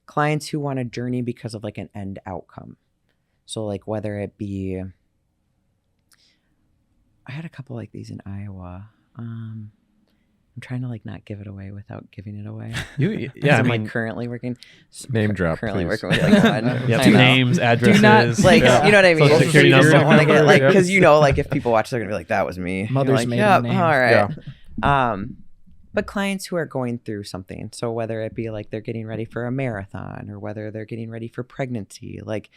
clients who want a journey because of like an end outcome. So like whether it be, I had a couple like these in Iowa. I'm trying to like not give it away without giving it away. Yeah, 'Cause I I'm mean, like currently working. Name drop, Currently please. working with like one. yeah, I know. names, addresses, Like, yeah. you know what I mean? Social security You just number. don't want to get like, Yeah. because like if people watch, they're gonna be like, that was me. And you're Mother's like, maiden yep, name. all right. Yeah. But clients who are going through something, so whether it be like they're getting ready for a marathon or whether they're getting ready for pregnancy, like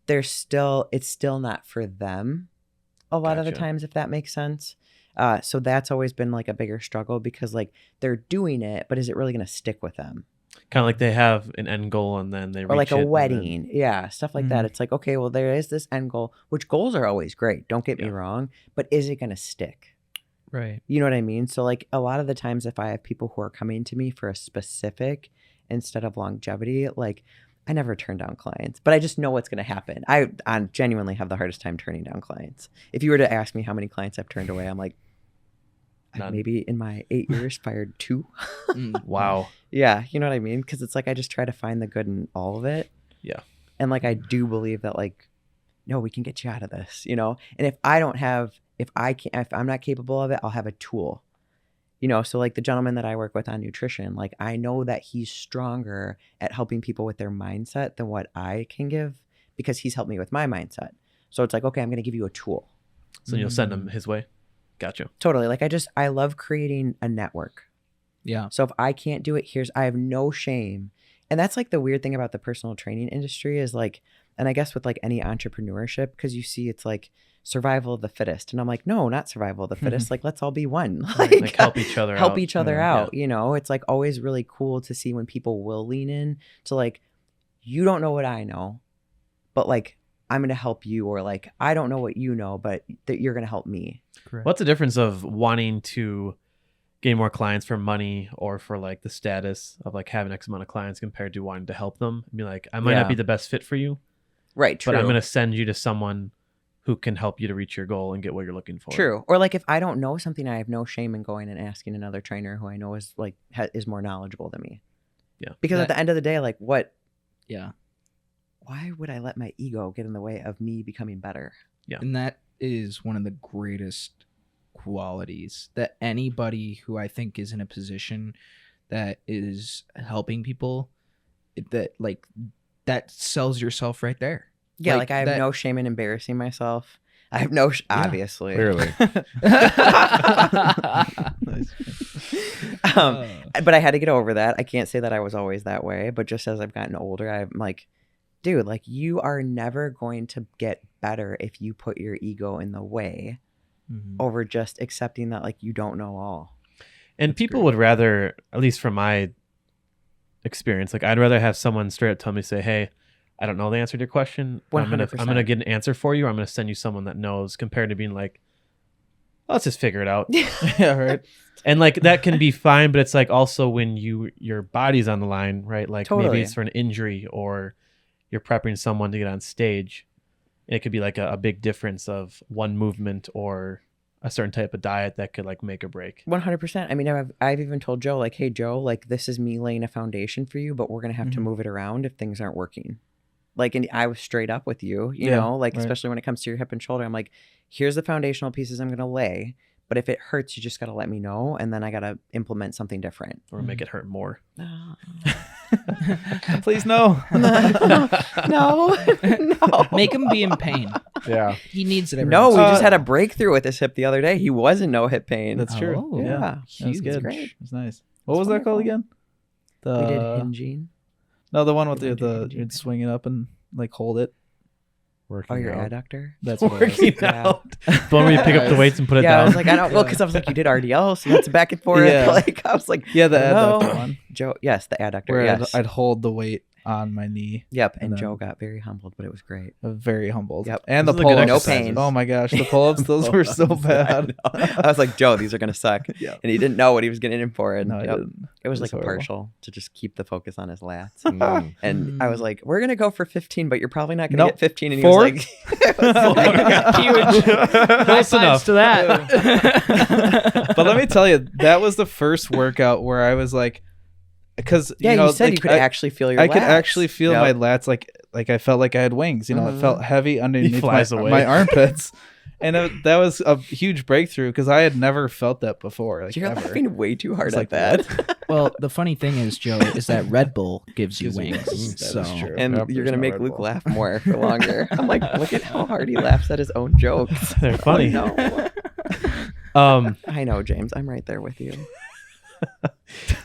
it's still not for them a lot of the Gotcha. times, if that makes sense. So that's always been like a bigger struggle because like they're doing it, but is it really going to stick with them? Kind of like they have an end goal and then they or reach like it a and then- wedding. Yeah, stuff like that. Mhm. It's like, okay, well, there is this end goal, which goals are always great. Don't get me Yeah. wrong, but is it going to stick? Right. You know what I mean? So like a lot of the times if I have people who are coming to me for a specific instead of longevity, like I never turn down clients, but I just know what's going to happen. I genuinely have the hardest time turning down clients. If you were to ask me how many clients I've turned away, I'm like, I've None. maybe in my 8 years fired 2. Wow. Yeah, you know what I mean? Because it's like I just try to find the good in all of it. Yeah. And like I do believe that like, no, we can get you out of this, you know? And if I'm not capable of it, I'll have a tool. You know, so like the gentleman that I work with on nutrition, like I know that he's stronger at helping people with their mindset than what I can give because he's helped me with my mindset. So it's like, okay, I'm going to give you a tool. So you'll send him his way. Gotcha. Totally. Like I love creating a network. Yeah. So if I can't do it, I have no shame. And that's like the weird thing about the personal training industry is like, and I guess with like any entrepreneurship, because you see it's like survival of the fittest. And I'm like, no, not survival of the fittest. Like, let's all be one. Like help each other help out. each other Yeah. out. You know, it's like always really cool to see when people will lean in to like, you don't know what I know, but like, I'm going to help you, or like, I don't know what you know, but that you're going to help me. Correct. What's the difference of wanting to gain more clients for money or for like the status of like having X amount of clients compared to wanting to help them and be like, I might Yeah. not be the best fit for you, Right. True. but I'm going to send you to someone who can help you to reach your goal and get what you're looking for. True. Or like if I don't know something, I have no shame in going and asking another trainer who I know is like is more knowledgeable than me. Yeah. Because at That- the end of the day, like Yeah. why would I let my ego get in the way of me becoming better? And that is one of the greatest qualities that anybody who I think is in a position that is helping people, that sells yourself right there. Yeah, Like like I have that- no shame in embarrassing myself. I have no obviously. Clearly. But I had to get over that. I can't say that I was always that way, but just as I've gotten older, I'm like, dude, like you are never going to get better if you put your ego in the way Mhm. over just accepting that like you don't know all. And people would rather, at least from my experience, like I'd rather have someone straight up tell me, say, hey, I don't know the answer to your question. But I'm gonna 100%. get an answer for you. Or I'm gonna send you someone that knows, compared to being like, let's just figure it out. Yeah, right. And like that can be fine, but it's like also when your body's on the line, right? Like maybe Totally. it's for an injury or you're prepping someone to get on stage. And it could be like a big difference of one movement or a certain type of diet that could like make or break. 100%. I mean, I've even told Joe, like, hey, Joe, like, this is me laying a foundation for you, but we're going to have to Mhm. move it around if things aren't working. Like, and I was straight up with you, you Yeah, know, like, right. especially when it comes to your hip and shoulder. I'm like, here's the foundational pieces I'm going to lay, but if it hurts, you just got to let me know. And then I got to implement something different. Or make it hurt more. Please no. No, no. Make him be in pain. Yeah. He needs it. Every No, once we in a just while. had a breakthrough with his hip the other day. He was in no hip pain. That's true. Oh, yeah, yeah. that's Huge. good. Great. That's nice. What was that called again? The We did hinging. no, the one with We the, did the hinging. you'd swing it up and like hold it. Oh, your out. adductor? That's what it was. Working Yeah. out. The one where you pick up the weights and put it Yeah, down. I was like, I don't, well, because I was like, you did RDL, so that's back and forth. Yeah. Like, I was like, Yeah, the No. adductor one. Joe, yes, the adductor, Where yes. I'd hold the weight on my knee. Yep, and and then- Joe got very humbled, but it was great. Very humbled. Yep. And the Those are the good pull-ups. No exercises. pain. Oh my gosh, the pull-ups, those were so bad. I was like, Joe, these are gonna suck. Yeah. And he didn't know what he was getting in for. And No, I yep, didn't. it was It was like a horrible. partial to just keep the focus on his lats. Mm. And I was like, we're gonna go for 15, but you're probably not gonna Nope. get 15. And he 4? was like, it was like Huge. High Close fives enough. to that. But let me tell you, that was the first workout where I was like, because yeah, you know, said like, you could I, actually feel your I could lats. actually feel Yep. my lats like I felt like I had wings. You know, it felt heavy underneath flies away. my armpits, and that was a huge breakthrough because I had never felt that before. Like You're ever. laughing way too hard It's at like, that. Well, the funny thing is, Joe, is that Red Bull gives you Gives you wings. wings. That So is true. And Yep, you're there's gonna no make Red Luke Bull. laugh more for longer. I'm like, look at how hard he laughs at his own jokes. They're funny. Oh, no. I I know, James. I'm right there with you.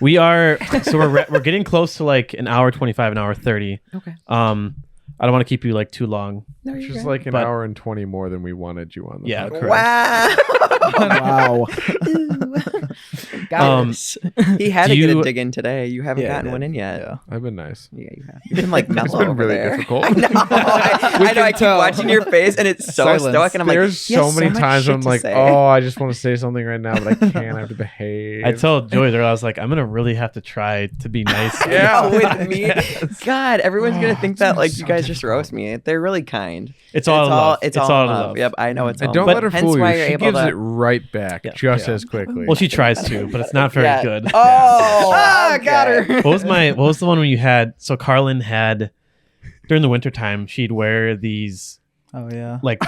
we are so we're getting close to like an hour 25, an hour 30. Okay. I don't want to keep you like too long. No, Which you're is good. like an But- hour and 20 more than we wanted you on the Yeah, podcast. correct. Wow. wow. He had to do get you- a dig in today. You haven't Yeah, gotten he one did. in yet. Yeah. I've been nice. Yeah, you have. You've been like mellow It's been over really there. difficult. I know. I know. I keep tell. watching your face, and it's so Silence. stoic. And I'm like, There's he has so many much times shit when I'm to like, say. oh, I just want to say something right now, but I can't. I have to behave. I told Joey there, I was like, I'm gonna really have to try to be nice. Yeah, Yeah. with me. God, everyone's gonna Oh, think it's that gonna like be you so guys just difficult. roast me. They're really kind. It's all in love. It's all in love. Yep, I know it's. And all don't in let love. her Hence fool why you. you're She able gives to. it right back Yeah. just Yeah. as quickly. Well, she tries to, but it's not very Yeah. good. Oh, Ah, got her. What was the one when you had? So Karlyn had during the wintertime, she'd wear these Oh yeah. like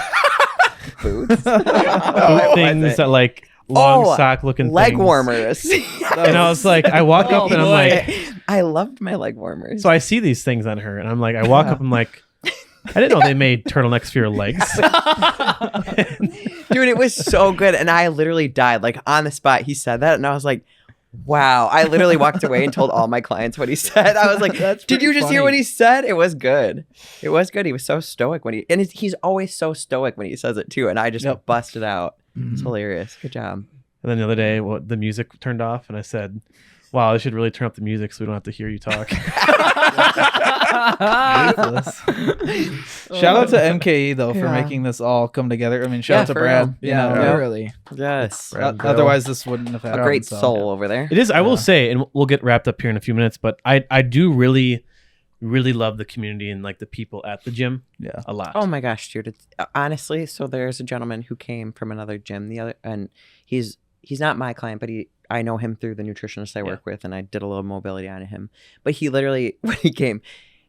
boots. boot What things was it? that like long Oh, sock looking leg things. warmers. And I was like, I walk up and I'm like, I loved my leg warmers. so I see these things on her, and I'm like, I walk up, I'm like, I didn't know they made turtlenecks for your legs. Dude, it was so good, and I literally died like on the spot. He said that, and I was like, wow. I literally walked away and told all my clients what he said. I was like, That's did you pretty just hear funny. what he said? It was good. It was good. He was so stoic when he's always so stoic when he says it too, and I just Yep. busted out. Mm-hmm. It's hilarious. Good job. And then the other day, the music turned off, and I said, wow, I should really turn up the music so we don't have to hear you talk. Ridiculous. Shout out to MKE though for Yeah. making this all come together. I mean, shout Yeah, out to for Brad. real. You Yeah, know, really. Yes. otherwise this wouldn't have A happened. great so. soul over there. It is, I will say, and we'll get wrapped up here in a few minutes, but I do really love the community and like the people at the gym Yeah. a lot. Oh my gosh, dude! It's, honestly, so there's a gentleman who came from another gym and he's not my client, but I know him through the nutritionist I work with, and I did a little mobility on him. But he literally, when he came,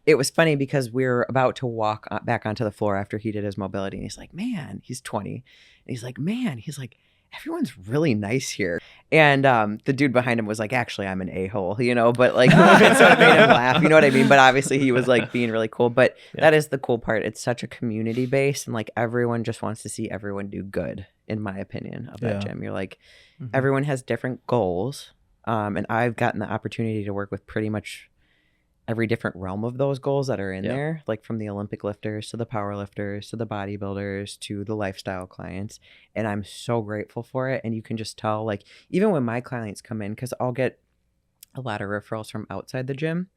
it was funny because we were about to walk back onto the floor after he did his mobility, and he's like, "Man," he's 20, and he's like, "Man," he's like, everyone's really nice here. And the dude behind him was like, actually, I'm an a-hole, you know, but like, it sort of made him laugh, you know what I mean? But obviously he was like being really cool. But that is the cool part. It's such a community base, and like everyone just wants to see everyone do good, in my opinion, of that gym. You're like, everyone has different goals. And I've gotten the opportunity to work with pretty much every different realm of those goals that are in there, like from the Olympic lifters to the power lifters to the bodybuilders to the lifestyle clients. And I'm so grateful for it. And you can just tell, like, even when my clients come in, because I'll get a lot of referrals from outside the gym,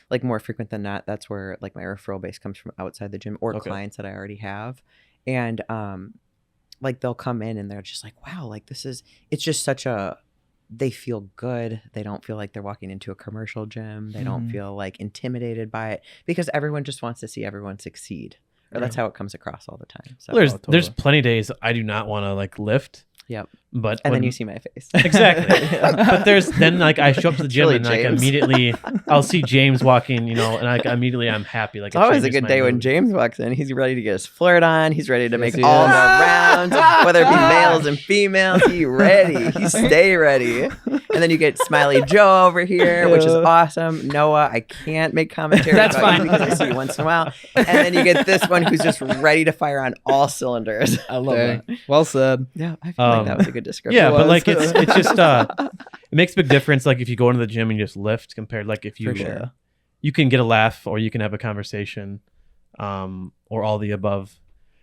like more frequent than not. That's where like my referral base comes from, outside the gym, or clients that I already have. And like they'll come in and they're just like, wow, like it's just such a, they feel good. They don't feel like they're walking into a commercial gym. They don't feel like intimidated by it, because everyone just wants to see everyone succeed. Or that's how it comes across all the time. So There's plenty of days I do not want to like lift. Yep. But and when- then you see my face. Exactly. But there's then like I show up to the gym Really, and like James. immediately I'll see James walking, you know, and like immediately I'm happy. Like It's always a changes good my day when mood. James walks in. He's ready to get his flirt on. He's ready to make he all is. the rounds, whether it be males and females. He's ready. He stay ready. And then you get Smiley Joe over here, which is awesome. Noah, I can't make commentary That's about you fine. because I see you once in a while. And then you get this one who's just ready to fire on all cylinders. I love Dang. that. Well said. Yeah, I feel like that was a good description. Yeah, but was. like it's just it makes a big difference like if you go into the gym and you just lift compared like if you For sure. you can get a laugh or you can have a conversation or all the above.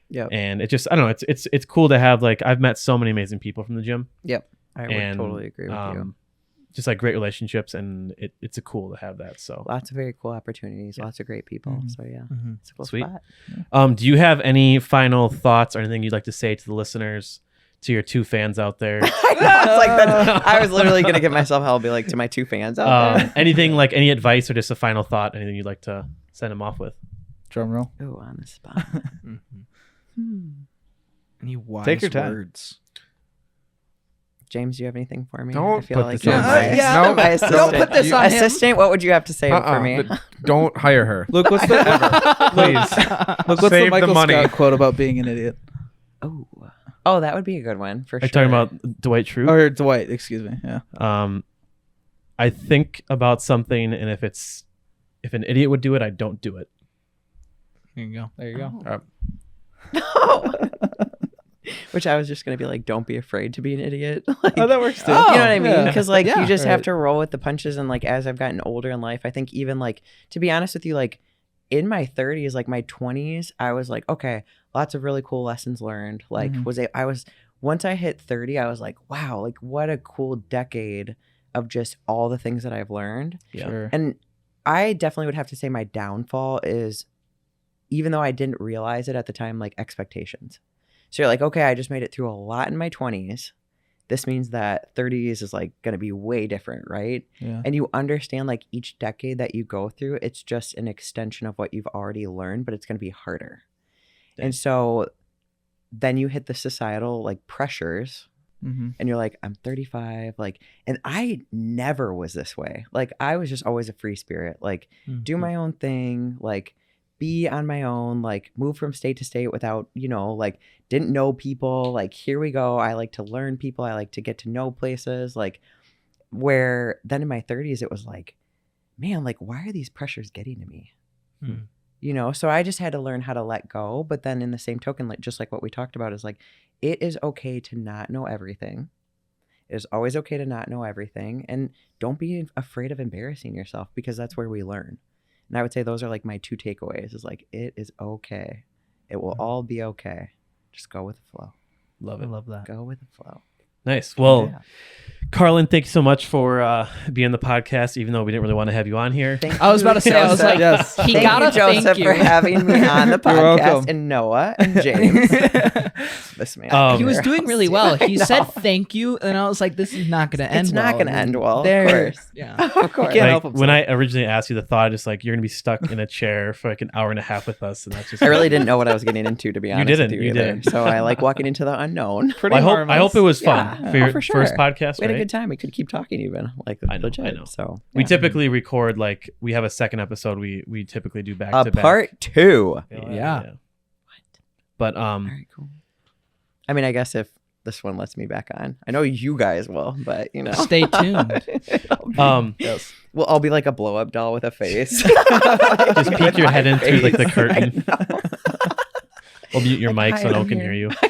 Yep. And it just I don't know, it's cool to have like I've met so many amazing people from the gym. Yep. I would And, totally agree with you. Just like great relationships, and it's a cool to have that. So Lots of very cool opportunities, lots of great people. Mhm. So yeah, Mhm. it's a cool Sweet. spot. do you have any final thoughts or anything you'd like to say to the listeners, to your two fans out there? I know, it's like that. I was literally gonna give myself hell, be like, to my two fans out there. Anything like any advice or just a final thought, anything you'd like to send them off with? Drum roll. Oh, on the spot. Any wise Take your time. words? James, do you have anything for me? Don't I feel put like this on you're me. my, No, my assistant. don't put this on him. Assistant, what would you have to say for me? but don't hire her. Luke, what's the Please. Luke, what's the Save the Michael money. Scott quote about being an idiot? Oh, that would be a good one for Are you sure. talking about Dwight Schrute? Or Dwight, excuse me. Yeah. I think about something, and if an idiot would do it, I don't do it. There you go. There you go. No. Which I was just gonna be like, don't be afraid to be an idiot. Like, Oh, that works too. you know what I mean? yeah. Because like Yeah, you just have right. to roll with the punches. And like as I've gotten older in life, I think even like, to be honest with you, like in my 30s, like my 20s, I was like, okay, lots of really cool lessons learned. Like Mhm. I was once I hit 30, I was like, wow, like what a cool decade of just all the things that I've learned. Yeah. Sure. And I definitely would have to say my downfall is, even though I didn't realize it at the time, like expectations. So you're like, okay, I just made it through a lot in my 20s. This means that 30s is like going to be way different, right? Yeah. And you understand like each decade that you go through, it's just an extension of what you've already learned, but it's going to be harder. Dang. And so then you hit the societal like pressures Mm-hmm. and you're like, I'm 35. Like, and I never was this way. Like, I was just always a free spirit, like do my own thing, like be on my own, like move from state to state without, like didn't know people. Like, here we go. I like to learn people. I like to get to know places. Like, where then in my 30s, it was like, man, like, why are these pressures getting to me? So I just had to learn how to let go. But then in the same token, like just like what we talked about, is like, it is okay to not know everything. It is always okay to not know everything. And don't be afraid of embarrassing yourself, because that's where we learn. And I would say those are like my 2 takeaways, is like, it is okay. It will all be okay. Just go with the flow. Love I it. love that. Go with the flow. Nice. Well, Yeah. Karlyn, thank you so much for being on the podcast, even though we didn't really want to have you on here. Thank I was you, about to say, I was Joseph. like, Yes. he Thank gotta you, Joseph, thank you for having me on the You're podcast, welcome. and Noah and James. This man. He was here. doing really I well. He know. said thank you, and I was like, this is not going to end It's well. not going to end well. There. Of course. Yeah. Of course. can't Like, help himself. when I originally asked you the thought, I just like, you're gonna be stuck in a chair for like an hour and a half with us, and that's just I really didn't know what I was getting into, to be honest. didn't, With you you either. didn't. So I like walking into the unknown. Pretty Well, I harmless. hope it was fun Yeah, for your for sure. first podcast. We had a right? good time. We could keep talking even. Like, I know, legit. I know. So We yeah. typically record like we have a second episode. We typically do back a to back. part 2. Yeah. But All right, cool. I mean, I guess if this one lets me back on, I know you guys will, but Stay tuned. Yes. Well, I'll be like a blow up doll with a face. Just peek your head in through like the Face. curtain. I know. We'll mute your Like, mic so hide no one in can here. hear you. I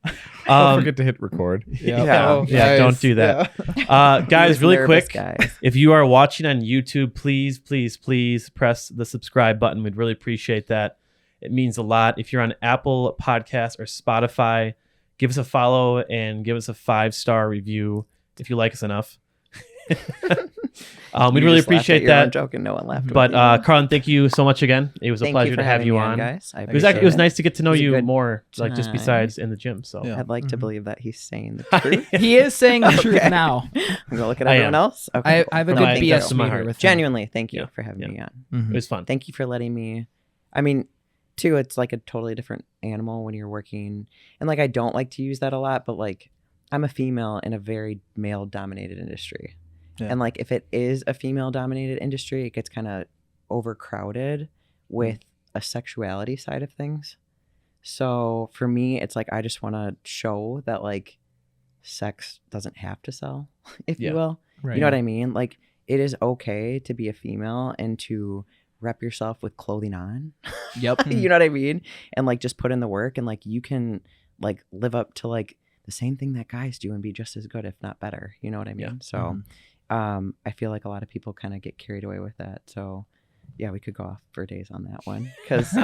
know. Don't forget to hit record. Yeah. Oh, Yeah, nice. don't do that. Yeah. He Guys, was really nervous, quick, guys. if you are watching on YouTube, please press the subscribe button. We'd really appreciate that. It means a lot. If you're on Apple Podcasts or Spotify, give us a follow and give us a 5-star review if you like us enough. We'd You really just laughed at appreciate your own that. joke and no one laughed. But with you. Karlyn, thank you so much again. It was a Thank pleasure for to have having you me on. guys. I It was actually, it was nice to get to know It was a you good more, like just time. besides in the gym. So Yeah. I'd like to Mhm. believe that he's saying the truth. He is saying the truth Okay. now. I'm gonna look at I everyone am. else. Okay, I have a From good my BS depths of my meter heart. with him. genuinely, thank you Yeah. for having Yeah. me on. it was fun. Thank you for letting me. I mean, too, it's like a totally different animal when you're working, and like I don't like to use that a lot, but like I'm a female in a very male-dominated industry, Yeah. and like if it is a female-dominated industry, it gets kind of overcrowded with a sexuality side of things. So for me, it's like I just want to show that like sex doesn't have to sell, if Yeah. you will. Right. You know what I mean? Like it is okay to be a female and to rep yourself with clothing on. Yep. You know what I mean? And like just put in the work, and like you can like live up to like the same thing that guys do and be just as good, if not better. You know what I mean? Yeah. So I feel like a lot of people kind of get carried away with that. So yeah, we could go off for days on that one, because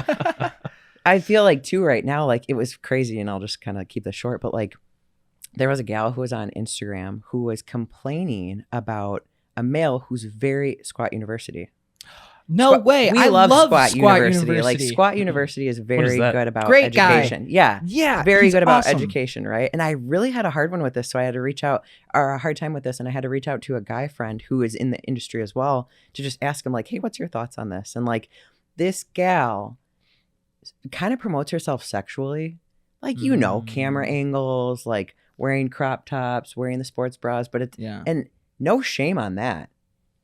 I feel like too right now, like it was crazy, and I'll just kind of keep this short, but like there was a gal who was on Instagram who was complaining about a male who's very Squat University. No way. We I love love Squat University. Like Squat University is very that? good about Great guy. education. Yeah. Yeah. Very he's good about awesome. education, right? And I really had a hard one with this, so I had to reach out, or a hard time with this, and I had to reach out to a guy friend who is in the industry as well to just ask him like, "Hey, what's your thoughts on this?" And like this gal kind of promotes herself sexually, like camera angles, like wearing crop tops, wearing the sports bras, but it's Yeah. and no shame on that.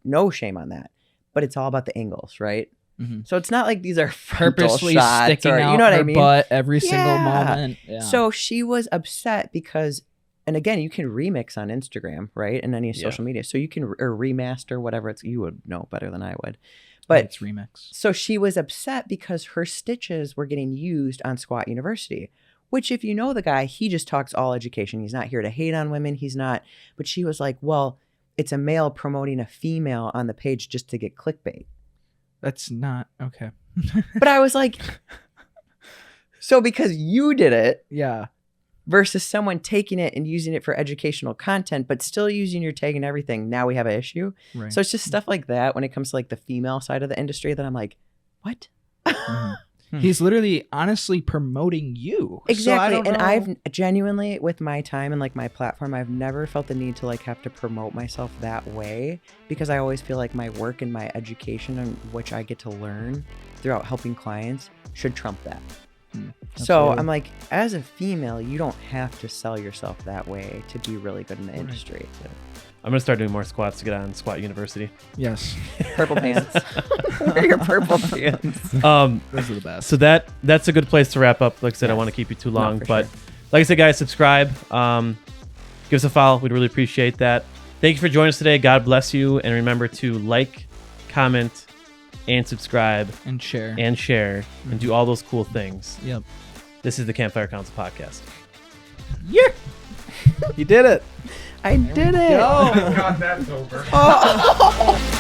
No shame on that. But it's all about the angles, right? Mhm. So it's not like these are frontal Purposely shots sticking or, out you know what her I mean? butt every single Yeah. moment. Yeah. So she was upset because, and again, you can remix on Instagram, right? And any Yeah. social media. So you can or remaster whatever it's, you would know better than I would. But it's remix. so she was upset because her stitches were getting used on Squat University, which if you know the guy, he just talks all education. He's not here to hate on women. He's not. But she was like, well, it's a male promoting a female on the page just to get clickbait. That's not okay. But I was like, so because you did it, Yeah. versus someone taking it and using it for educational content, but still using your tag and everything. Now we have an issue. Right. So it's just stuff like that when it comes to like the female side of the industry that I'm like, what? He's literally honestly promoting you. Exactly. So I don't And know. I've genuinely, with my time and like my platform, I've never felt the need to like have to promote myself that way, because I always feel like my work and my education, and which I get to learn throughout helping clients, should trump that. So Absolutely. I'm like, as a female, you don't have to sell yourself that way to be really good in the industry. I'm gonna start doing more squats to get on Squat University. Yes. Purple pants. Wear your purple pants. Those are the best. So that's a good place to wrap up. Like I said, I Yes. want to keep you too No, long, for but sure. like I said, guys, subscribe. Give us a follow. We'd really appreciate that. Thank you for joining us today. God bless you, and remember to like, comment, and subscribe, and share. and do all those cool things. Yep. This is the Campfire Council podcast. You did it. I did it. God, that's over. Oh.